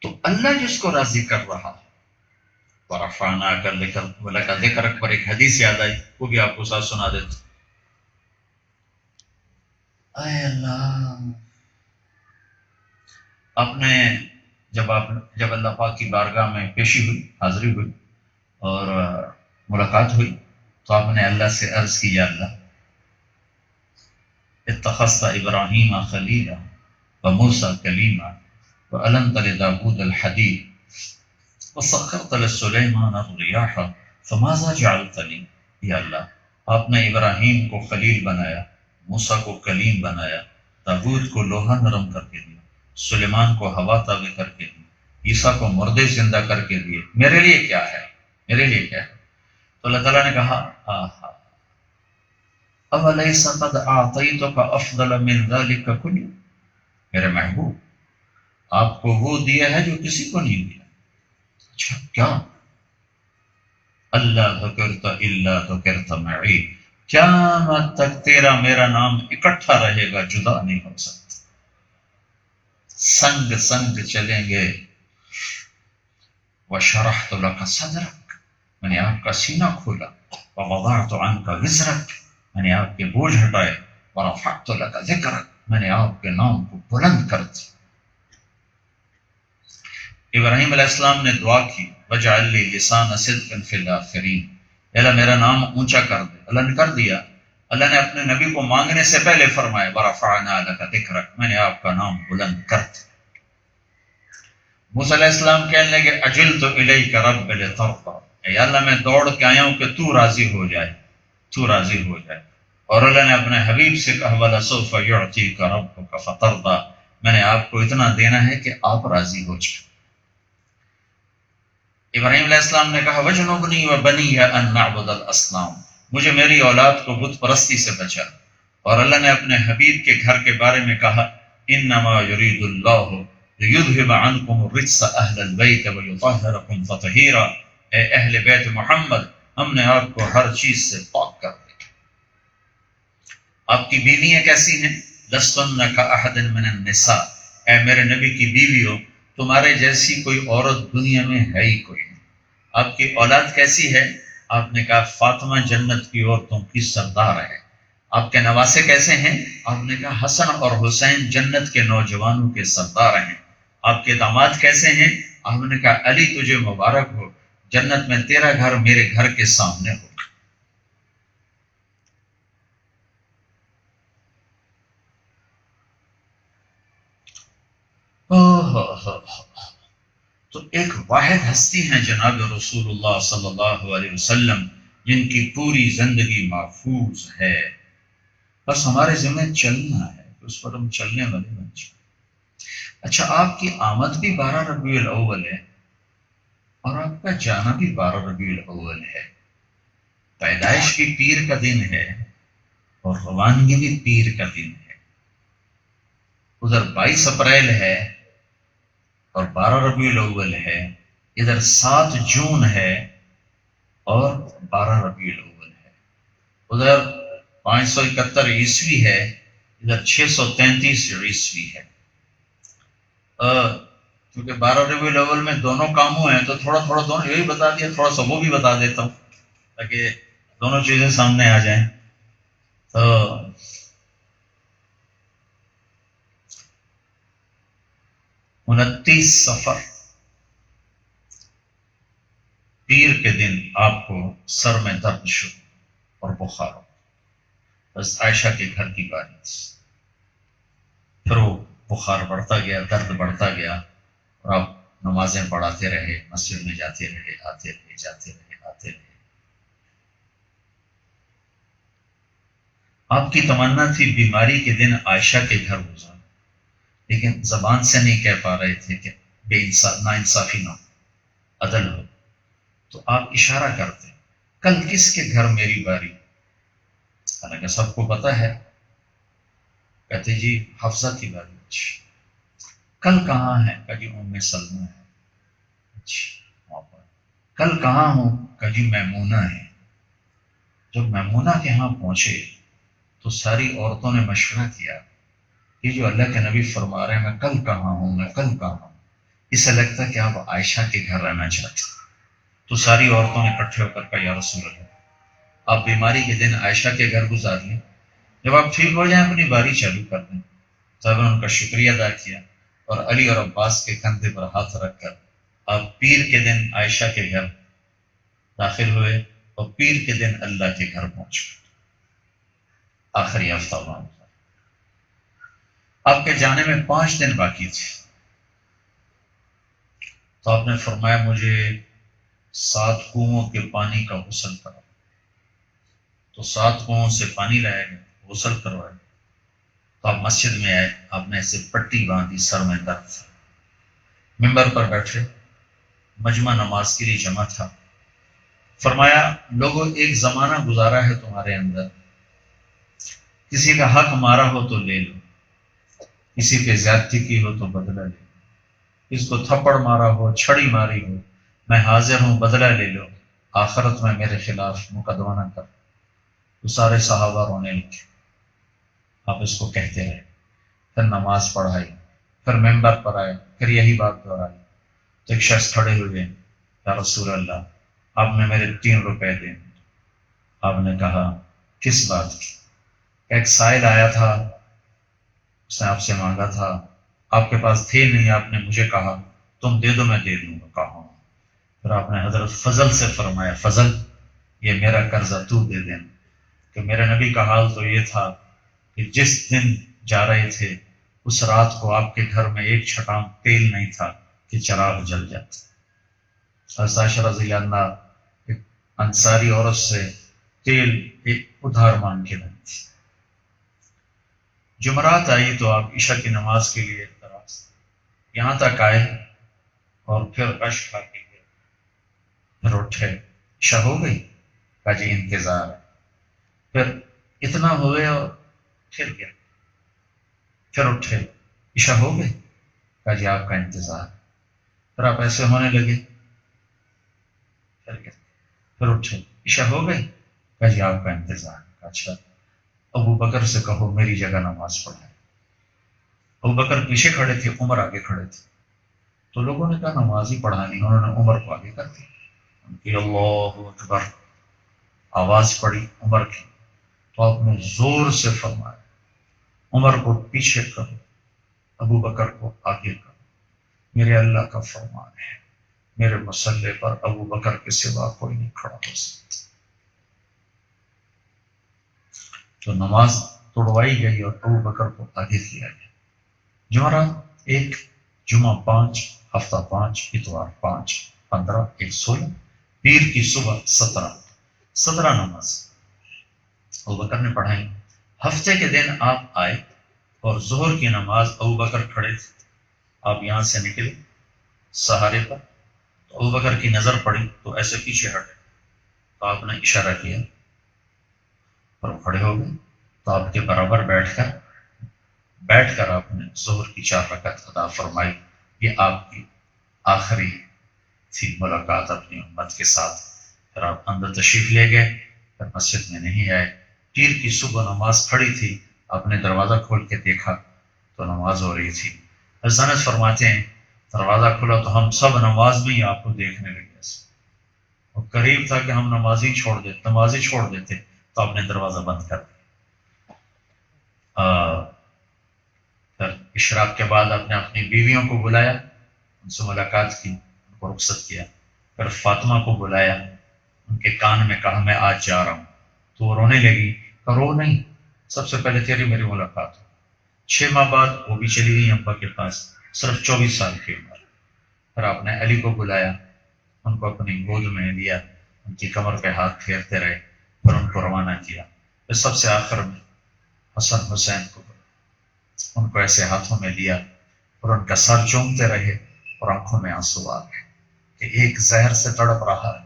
تو اللہ جس کو راضی کر رہا ہے، ورفعنا لک ذکرک پر ایک حدیث یاد آئی، وہ بھی آپ کو ساتھ سنا دیتا ہوں۔ اے اللہ، آپ نے جب اللہ پاک کی بارگاہ میں پیشی ہوئی، حاضری ہوئی اور ملاقات ہوئی، تو آپ نے اللہ سے عرض کی، یا اللہ، اتخذت ابراہیم خلیلا وموسیٰ کلیما وألنت لداود الحدید وسخرت لسلیمان الریاح فماذا جعلتنی، یا اللہ، آپ نے ابراہیم کو خلیل بنایا، موسیٰ کو کلیم بنایا، داود کو لوہا نرم کر کے دیا، سلیمان کو ہوا تابع کر کے دی، عیسیٰ کو مردے زندہ کر کے دیے، میرے لیے کیا ہے، میرے لیے کیا ہے؟ تو اللہ تعالیٰ نے کہا، اولیس قد اعطیتک افضل من ذلک کلی، میرے محبوب، آپ کو وہ دیا ہے جو کسی کو نہیں دیا۔ اچھا کیا؟ اللہ ذکرت الا ذکرت معی، قیامت تک تیرا میرا نام اکٹھا رہے گا، جدا نہیں ہو سکتا، سنگ سنگ چلیں گے۔ وشرحت لك صدرك، میں نے آپ کا سینہ کھولا، ووضعت عنك وزرك، میں نے آپ کے بوجھ ہٹائے، ورفعت لك ذکرك، میں نے آپ کے نام کو بلند کر دیا۔ ابراہیم علیہ السلام نے دعا کی، وجعل لي لسان صدق في الآخرین، اللہ میرا نام اونچا کر دے، اللہ نے کر دیا۔ اللہ نے اپنے نبی کو مانگنے سے پہلے فرمایا، ورفعنا لك ذکرك، میں نے آپ کا نام بلند کر دیا۔ موسیٰ علیہ السلام کہنے لگے، اجلت الیک رب لترضی، اے اللہ میں دوڑ کے آیا ہوں کہ تو راضی ہو جائے، تو راضی ہو جائے۔ اور اللہ نے اپنے حبیب سے کہا، وَلَسَوْفَ يُعْطِيكَ رَبُّكَ فَتَرْضَىٰ، میں نے آپ کو اتنا دینا ہے کہ آپ راضی ہو جائیں۔ ابراہیم علیہ السلام نے کہا، وَاجْنُبْنِي وَبَنِيَّ أَن نَّعْبُدَ الْأَصْنَامَ، مجھے میری اولاد کو بت پرستی سے بچا۔ اور اللہ نے اپنے حبیب کے گھر کے بارے میں کہا، انما یرید اللہ لیذہب عنکم الرجس اہل البیت ویطہرکم تطہیرا، اے اہل بیت محمد، ہم نے آپ کو ہر چیز سے پاک کر دیا۔ آپ کی بیویاں کیسی ہیں؟ لستن کاحد من النساء، اے میرے نبی کی بیویوں، تمہارے جیسی کوئی عورت دنیا میں ہے ہی کوئی نہیں۔ آپ کی اولاد کیسی ہے؟ آپ نے کہا، فاطمہ جنت کی عورتوں کی سردار ہے۔ آپ کے نواسے کیسے ہیں؟ آپ نے کہا، حسن اور حسین جنت کے نوجوانوں کے سردار ہیں۔ آپ کے داماد کیسے ہیں؟ آپ نے کہا، علی تجھے مبارک ہو، جنت میں تیرا گھر میرے گھر کے سامنے ہو۔ تو ایک واحد ہستی ہیں جناب رسول اللہ صلی اللہ علیہ وسلم، جن کی پوری زندگی محفوظ ہے، بس ہمارے ذمہ چلنا ہے، اس پر ہم چلنے والے بن جائیں۔ اچھا، آپ کی آمد بھی 12 ربیع الاول ہے اور آپ کا جانا بھی 12 ربیع الاول ہے، پیدائش بھی پیر کا دن ہے اور روانگی بھی پیر کا دن ہے۔ ادھر 22 اپریل ہے اور 12 ربیع الاول ہے، ادھر 7 جون ہے اور 12 ربیع الاول ہے، ادھر 571 عیسوی ہے، ادھر 633 عیسوی ہے۔ کیونکہ 12 ربیع الاول میں دونوں کاموں ہیں تو تھوڑا تھوڑا دونوں یہی بتا دیا، تھوڑا سا وہ بھی بتا دیتا ہوں تاکہ دونوں چیزیں سامنے آ جائیں۔ تو 29 صفر پیر کے دن آپ کو سر میں درد شروع اور بخار ہو، بس عائشہ کے گھر کی باری تھی۔ پھر وہ بخار بڑھتا گیا، درد بڑھتا گیا اور آپ نمازیں پڑھاتے رہے، مسجد میں جاتے رہے، آتے رہے، جاتے رہے، آتے رہے۔ آپ کی تمنا تھی بیماری کے دن عائشہ کے گھر گزار، لیکن زبان سے نہیں کہہ پا رہے تھے کہ بے انصاف نا انصافی نہ ہو، عدل ہو، تو آپ اشارہ کرتے کل کس کے گھر میری باری، حالانکہ سب کو پتا ہے، کہتے جی حفصہ کی باری۔ کل کہاں ہے؟ کہ جی ام سلمہ ہے۔ اچھا، کل کہاں ہوں؟ کہ جی میمونہ ہے۔ جب میمونہ کے ہاں پہنچے تو ساری عورتوں نے مشورہ کیا کہ جو اللہ کے نبی فرما رہے ہیں میں کل کہاں ہوں، میں کل کہاں ہوں، اسے لگتا کہ آپ عائشہ کے گھر رہنا چاہتے۔ تو ساری عورتوں نے اکٹھے ہو کر کہا یا رسول اللہ، آپ بیماری کے دن عائشہ کے گھر گزار لیں، جب آپ ٹھیک ہو جائیں اپنی باری چالو کر دیں۔ صاحب نے ان کا شکریہ ادا کیا اور علی اور عباس کے کندھے پر ہاتھ رکھ کر آپ پیر کے دن عائشہ کے گھر داخل ہوئے اور پیر کے دن اللہ کے گھر پہنچ گئے۔ آخری ہفتہ آپ کے جانے میں 5 دن باقی تھے، تو آپ نے فرمایا مجھے 7 کنوؤں کے پانی کا غسل کرا، تو 7 کنوؤں سے پانی لایا گیا، غسل کروایا، تو آپ مسجد میں آئے، آپ نے ایسے پٹی باندھی، سر میں درد تھا، ممبر پر بیٹھے، مجمع نماز کے لیے جمع تھا، فرمایا لوگوں ایک زمانہ گزارا ہے تمہارے اندر، کسی کا حق مارا ہو تو لے لو، کسی پہ زیادتی کی ہو تو بدلہ لے لو، اس کو تھپڑ مارا ہو، چھڑی ماری ہو، میں حاضر ہوں، بدلہ لے لو، آخرت میں میرے خلاف مقدمہ نہ کر۔ تو سارے صحابہ رونے لگے، آپ اس کو کہتے رہے، پھر نماز پڑھائی، پھر ممبر پر آئے، پھر یہی بات دہرائی، تو ایک شخص کھڑے ہوئے، یا رسول اللہ آپ نے میرے 3 روپے دیں۔ آپ نے کہا کس بات کی؟ ایک سائل آیا تھا، اس نے آپ سے مانگا تھا، آپ کے پاس تھے نہیں، آپ نے مجھے کہا تم دے دو میں دے دوں گا، کہا۔ پھر آپ نے حضرت فضل سے فرمایا فضل یہ میرا قرضہ تو دے دیں، کہ میرے نبی کا حال تو یہ تھا کہ جس دن جا رہے تھے اس رات کو آپ کے گھر میں ایک چھٹام تیل نہیں تھا کہ چراغ جل جاتا۔ عائشہ رضی اللہ عنہا ایک انصاری عورت سے تیل ایک ادھار مانگ کے لائی تھی۔ جمعرات آئی تو آپ عشاء کی نماز کے لیے یہاں تک آئے اور پھر عشاء کھا کے گئے، پھر اٹھے، عشاء ہو گئی؟ کہا جی انتظار ہے۔ پھر اتنا ہوئے اور پھر گیا، پھر اٹھے، عشاء ہو گئی؟ کہا جی آپ کا انتظار ہے۔ پھر آپ ایسے ہونے لگے، پھر گیا، پھر اٹھے، عشاء ہو گئی؟ کہا جی آپ کا انتظار ہے۔ اچھا ابو بکر سے کہو میری جگہ نماز پڑھائے۔ ابو بکر پیچھے کھڑے تھے، عمر آگے کھڑے تھے، تو لوگوں نے کہا نماز ہی پڑھانی، انہوں نے عمر کو آگے کر دیا، اللہ اکبر آواز پڑی عمر کی، تو آپ نے زور سے فرمایا عمر کو پیچھے کرو، ابو بکر کو آگے کرو، میرے اللہ کا فرمان ہے میرے مسلح پر ابو بکر کے سوا کوئی نہیں کھڑا ہو سکتا۔ تو نماز توڑوائی گئی اور ابو بکر کو آگے کیا گیا۔ جمعرات 1، جمعہ 5، ہفتہ 5، اتوار 5، 15، ایک 16، پیر کی صبح 17 نماز ابوبکر نے پڑھائی۔ ہفتے کے دن آپ آئے اور ظہر کی نماز ابوبکر کھڑے تھے، آپ یہاں سے نکلے سہارے پر، تو ابوبکر کی نظر پڑی تو ایسے پیچھے ہٹے، تو آپ نے اشارہ کیا اور کھڑے ہو گئے، تو آپ کے برابر بیٹھ کر آپ نے ظہر کی 4 رکعت ادا فرمائی۔ یہ آپ کی آخری تھی ملاقات اپنی امت کے ساتھ۔ پھر آپ اندر تشریف لے گئے، پھر مسجد میں نہیں آئے۔ پیر کی صبح نماز کھڑی تھی، آپ نے دروازہ کھول کے دیکھا تو نماز ہو رہی تھی۔ حضرت انس فرماتے ہیں دروازہ کھلا تو ہم سب نماز میں ہی آپ کو دیکھنے لگے، اور قریب تھا کہ ہم نمازی چھوڑ دیتے تو آپ نے دروازہ بند کر دیا۔ پھر اشراق کے بعد آپ نے اپنی بیویوں کو بلایا، ان سے ملاقات کی، ان کو رخصت کیا۔ پھر فاطمہ کو بلایا، ان کے کان میں کہا میں آج جا رہا ہوں، تو وہ رونے لگی، کہ رو نہیں، سب سے پہلے تیری میری ملاقات ہو۔ 6 ماہ بعد وہ بھی چلی گئی ابا کے پاس، صرف 24 سال کی عمر۔ پھر آپ نے علی کو بلایا، ان کو اپنی گود میں لیا، ان کی کمر پہ ہاتھ پھیرتے رہے، پھر ان کو روانہ کیا۔ پھر سب سے آخر میں حسن حسین کو بلایا، ان کو ایسے ہاتھوں میں لیا اور ان کا سر چومتے رہے اور آنکھوں میں آنسو آ گئے کہ ایک زہر سے تڑپ رہا ہے،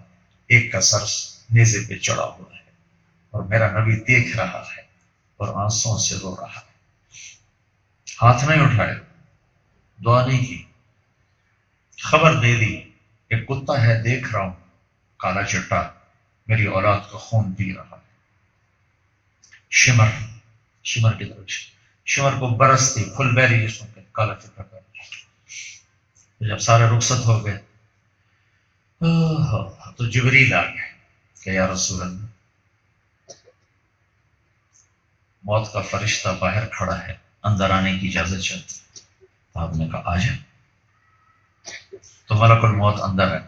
ایک کا سر نیزے پہ چڑھا ہوا ہے، اور میرا نبی دیکھ رہا ہے اور آنسوؤں سے رو رہا ہے۔ ہاتھ نہیں اٹھائے، دعا نہیں کی، خبر دے دی کہ کتا ہے دیکھ رہا ہوں کالا چٹا، میری اولاد کا خون پی رہا ہے۔ شمر کی طرف شمر کو برستی پھل بیری جسم کے کالا چٹا کر، جب سارے رخصت ہو گئے تو جبریل آ گئے کہ یا رسول اللہ، موت کا فرشتہ باہر کھڑا ہے، اندر آنے کی اجازت چاہتے۔ تو آپ نے کہا آ جائے، تو ملک الموت اندر ہے،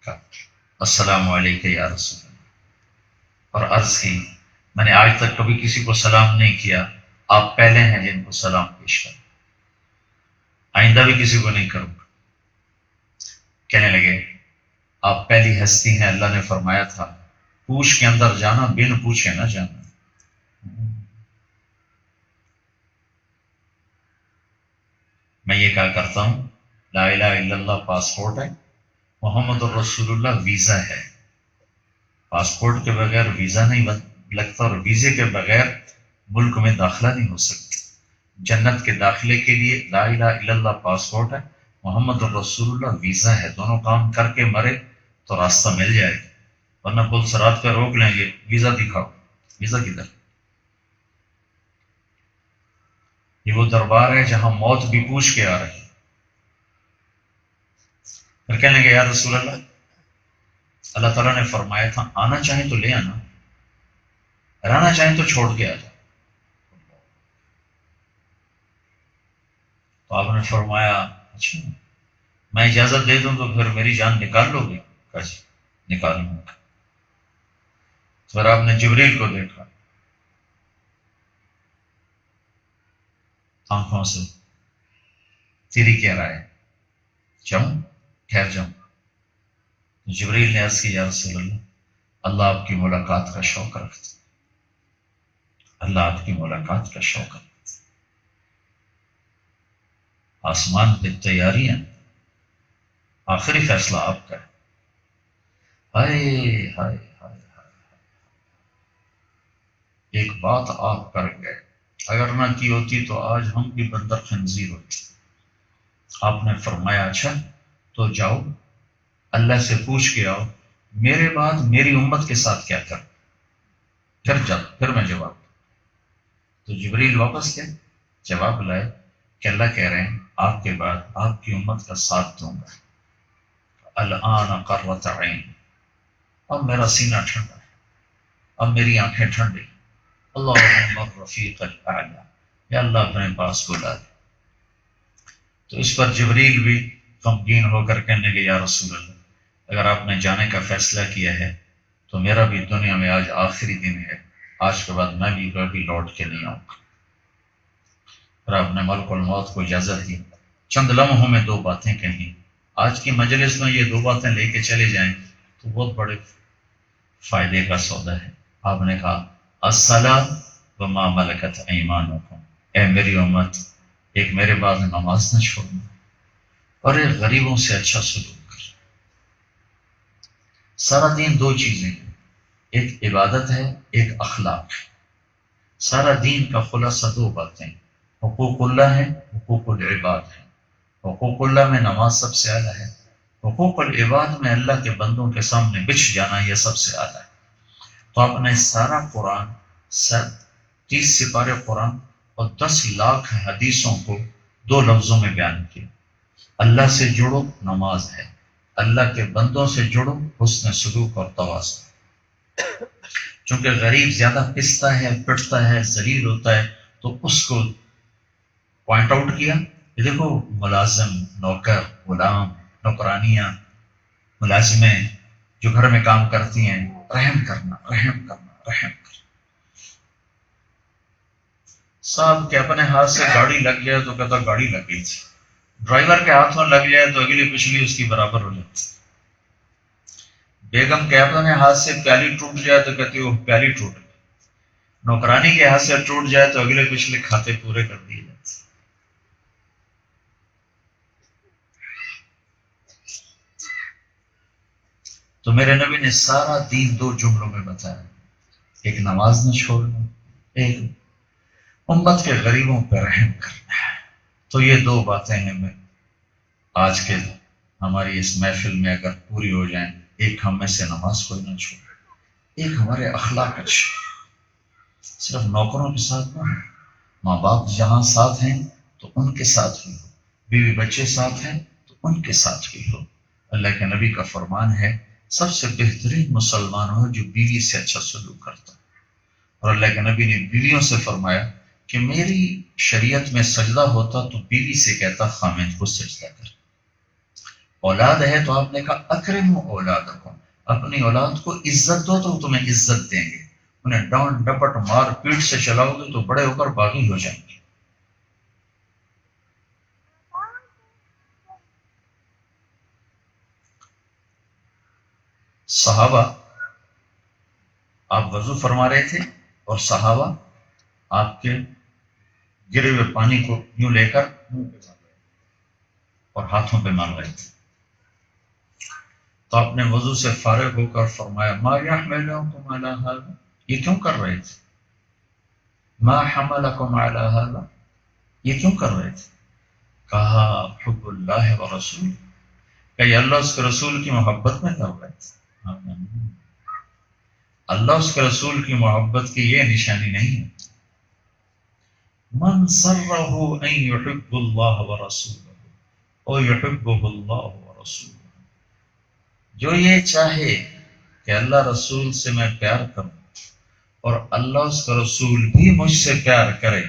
کہا السلام علیکم یا رسول اللہ، اور عرض کی میں نے آج تک کبھی کسی کو سلام نہیں کیا، آپ پہلے ہیں جن کو سلام پیش کریں، آئندہ بھی کسی کو نہیں کروں گا۔ کہنے لگے آپ پہلی ہستی ہیں، اللہ نے فرمایا تھا پوچھ کے اندر جانا، بن پوچھے نہ جانا۔ میں یہ کہا کرتا ہوں لا الہ الا اللہ پاسپورٹ ہے، محمد الرسول اللہ ویزا ہے۔ پاسپورٹ کے بغیر ویزا نہیں لگتا، اور ویزے کے بغیر ملک میں داخلہ نہیں ہو سکتی۔ جنت کے داخلے کے لیے لا الہ الا اللہ پاسپورٹ ہے، محمد الرسول اللہ ویزا ہے۔ دونوں کام کر کے مرے تو راستہ مل جائے گا، ورنہ پل سرات پہ روک لیں گے، ویزا دکھاؤ، ویزا کدھر؟ یہ وہ دربار ہے جہاں موت بھی پوچھ کے آ رہی ہے۔ پھر کہنے لگے یا رسول اللہ، اللہ تعالیٰ نے فرمایا تھا آنا چاہیں تو لے آنا، رہنا چاہیں تو چھوڑ کے آ جاؤ۔ تو آپ نے فرمایا اچھا میں اجازت دے دوں تو پھر میری جان نکال لو گے؟ کہا جی نکال لوں گا۔ پھر آپ نے جبریل کو دیکھا، آنکھوں سے تیری کیا رائے، جاؤں ٹھہر جاؤں؟ جبریل نے عرض کی یا رسول اللہ، اللہ آپ کی ملاقات کا شوق رکھتے، اللہ آپ کی ملاقات کا شوق رکھتے۔ آسمان پہ تیاریاں، آخری فیصلہ آپ کا ہے۔ ہائے ہائے ہائے ہائے، ایک بات آپ کر گئے، اگر نہ کی ہوتی تو آج ہم بھی بندر خنزیر ہوتے۔ آپ نے فرمایا اچھا تو جاؤ اللہ سے پوچھ کے آؤ میرے بعد میری امت کے ساتھ کیا کر، پھر میں جواب دوں۔ تو جبریل واپس گئے، جواب لائے کہ اللہ کہہ رہے ہیں آپ کے بعد آپ کی امت کا ساتھ دوں گا۔ الآن قرۃ عین، اب میرا سینہ ٹھنڈا ہے، اب میری آنکھیں ٹھنڈی، اللہم الرفیق الاعلی، یا اللہ اپنے پاس بلا دے۔ تو اس پر جبریل بھی غمگین ہو کر کہنے لگے یا رسول اللہ، اگر آپ نے جانے کا فیصلہ کیا ہے تو میرا بھی دنیا میں آج آخری دن ہے، آج کے بعد میں بھی کبھی لوٹ کے نہیں آؤں گا۔ پھر آپ نے ملک الموت کو اجازت دی، چند لمحوں میں 2 باتیں کہیں، آج کی مجلس میں یہ دو باتیں لے کے چلے جائیں تو بہت بڑے فائدے کا سودا ہے۔ آپ نے کہا الصلاۃ وما ملکت ایمانکم، اے میری امت، ایک میرے بعد نماز نہ چھوڑنا اور ایک غریبوں سے اچھا سلوک کر۔ سارا دین دو چیزیں ہیں، ایک عبادت ہے، ایک اخلاق ہے۔ سارا دین کا خلاصہ دو باتیں، حقوق اللہ ہے، حقوق العباد ہے۔ حقوق اللہ میں نماز سب سے اعلیٰ ہے، حقوق العباد میں اللہ کے بندوں کے سامنے بچھ جانا یہ سب سے اعلیٰ ہے۔ تو آپ نے سارا قرآن، 30 سپارے قرآن اور 10 لاکھ حدیثوں کو دو لفظوں میں بیان کیا۔ اللہ سے جڑو نماز ہے، اللہ کے بندوں سے جڑو حسن سلوک اور تواضع۔ چونکہ غریب زیادہ پستا ہے، پٹتا ہے، ذلیل ہوتا ہے، تو اس کو پوائنٹ آؤٹ کیا کہ دیکھو ملازم، نوکر، غلام، نوکرانیاں، ملازمیں جو گھر میں کام کرتی ہیں، رحم کرنا، رحم کرنا، رحم کرنا۔ صاحب کے اپنے ہاتھ سے گاڑی لگ جائے تو کہتا گاڑی لگ گئی تھی، ڈرائیور کے ہاتھ میں لگ جائے تو اگلی پچھلی اس کی برابر ہو جاتی۔ بیگم کے اپنے ہاتھ سے پیالی ٹوٹ جائے تو کہتی وہ پیالی ٹوٹ گئی، نوکرانی کے ہاتھ سے ٹوٹ جائے تو اگلے پچھلے کھاتے پورے کر دیے جاتے۔ تو میرے نبی نے سارا دین دو جملوں میں بتایا، ایک نماز نہ چھوڑنا، ایک امت کے غریبوں پہ رحم کرنا ہے۔ تو یہ دو باتیں ہیں، میں آج کے ہماری اس محفل میں اگر پوری ہو جائیں، ایک ہم میں سے نماز کوئی نہ چھوڑے، ایک ہمارے اخلاق اچھے، صرف نوکروں کے ساتھ نہ، ماں باپ جہاں ساتھ ہیں تو ان کے ساتھ بھی ہو، بیوی بچے ساتھ ہیں تو ان کے ساتھ بھی ہو۔ اللہ کے نبی کا فرمان ہے سب سے بہترین مسلمان ہو جو بیوی سے اچھا سلوک کرتا ہے۔ اور اللہ کے نبی نے بیویوں سے فرمایا کہ میری شریعت میں سجدہ ہوتا تو بیوی سے کہتا خامد کو سجدہ کر۔ اولاد ہے تو آپ نے کہا اکرموا اولادکم، اپنی اولاد کو عزت دو تو تمہیں عزت دیں گے، انہیں ڈانٹ ڈپٹ مار پیٹ سے چلاؤ گے تو بڑے ہو کر باغی ہو جائیں گے۔ صحابہ، آپ وضو فرما رہے تھے اور صحابہ آپ کے گرے ہوئے پانی کو یوں لے کر منہ پہ مار رہے تھے اور ہاتھوں پہ مار رہے تھے۔ تو آپ نے وضو سے فارغ ہو کر فرمایا ما یحملکم علی ھذا، یہ کیوں کر رہے تھے؟ ما حملکم علی ھذا، یہ کیوں کر رہے تھے؟ کہا حب اللہ و رسول، کہ یہ اللہ اس کے رسول کی محبت میں کر رہے تھے۔ اللہ اس کے رسول کی محبت کی یہ نشانی نہیں ہے۔ من سرہ ان یحب اللہ ورسولہ او یحبہ اللہ ورسولہ، جو یہ چاہے کہ اللہ رسول سے میں پیار کروں اور اللہ اس کا رسول بھی مجھ سے پیار کرے،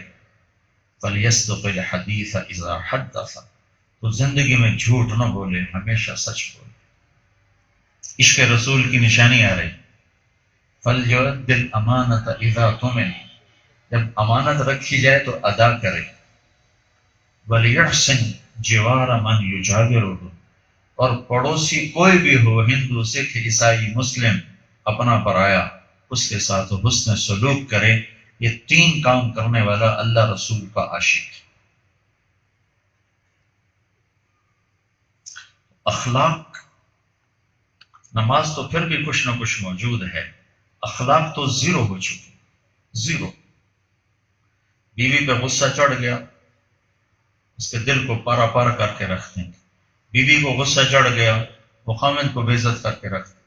فلیصدق الحدیث اذا حدث، تو زندگی میں جھوٹ نہ بولے، ہمیشہ سچ بولے۔ عشق رسول کی نشانی آ رہی، فلیؤد الامانۃ اذا اؤتمن، جب امانت رکھی جائے تو ادا کرے، ولیحسن جوار من یجاورہ، اور پڑوسی کوئی بھی ہو، ہندو، سکھ، عیسائی، مسلم، اپنا پرایا، اس کے ساتھ حسن سلوک کرے۔ یہ 3 کام کرنے والا اللہ رسول کا عاشق ہے۔ اخلاق، نماز تو پھر بھی کچھ نہ کچھ موجود ہے، اخلاق تو زیرو ہو چکے، زیرو۔ بیوی پہ غصہ چڑھ گیا، اس کے دل کو پارا پار کر کے رکھ دیں گے۔ بیوی کو غصہ چڑھ گیا، وہ خامند کو بے عزت کر کے رکھ دیں گے۔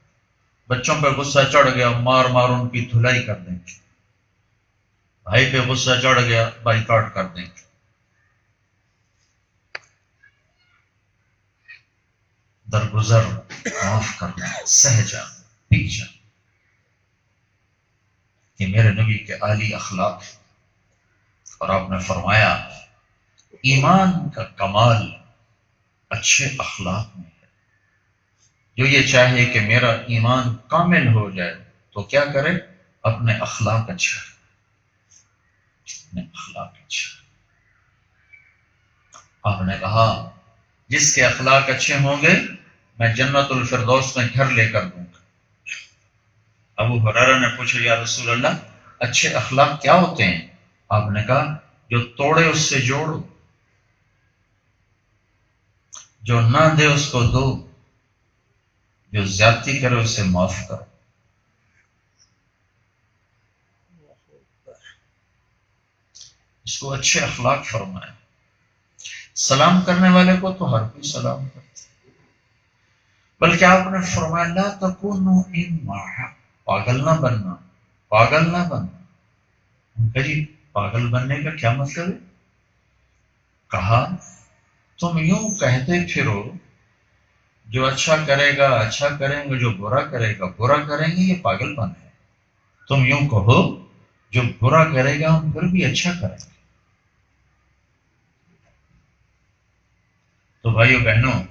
بچوں پہ غصہ چڑھ گیا، مار مار ان کی دھلائی کر دیں گے۔ بھائی پہ غصہ چڑھ گیا، بائیکاٹ کر دیں گے۔ درگزر، معاف کرنا، سہ جانا، پی جانا، یہ میرے نبی کے عالی اخلاق ہیں۔ اور آپ نے فرمایا ایمان کا کمال اچھے اخلاق میں ہے۔ جو یہ چاہے کہ میرا ایمان کامل ہو جائے تو کیا کرے؟ اپنے اخلاق اچھا، اپنے اخلاق اچھا۔ آپ نے کہا جس کے اخلاق اچھے ہوں گے میں جنت الفردوس میں گھر لے کر دوں گا۔ ابو ہریرہ نے پوچھا یا رسول اللہ اچھے اخلاق کیا ہوتے ہیں؟ آپ نے کہا جو توڑے اس سے جوڑو، جو نہ دے اس کو دو، جو زیادتی کرے اسے معاف کرو۔ اس کو اچھے اخلاق فرمائے۔ سلام کرنے والے کو تو ہر کوئی سلام کرتے، بلکہ آپ نے فرمایا لا تکونوا امعا، پاگل نہ بننا، پاگل نہ بننا۔ جی پاگل بننے کا کیا مطلب ہے؟ کہا تم یوں کہتے پھرو جو اچھا کرے گا اچھا کریں گے، جو برا کرے گا برا کریں گے، یہ پاگل پن ہے۔ تم یوں کہو جو برا کرے گا ہم پھر بھی اچھا کریں گے۔ تو بھائیو بہنوں،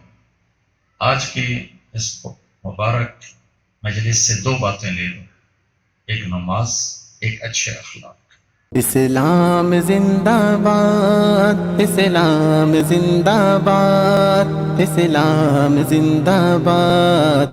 آج کی اس مبارک مجلس سے دو باتیں لے لو، ایک نماز، ایک اچھے اخلاق۔ اسلام زندہ باد، اسلام زندہ باد، اسلام زندہ باد۔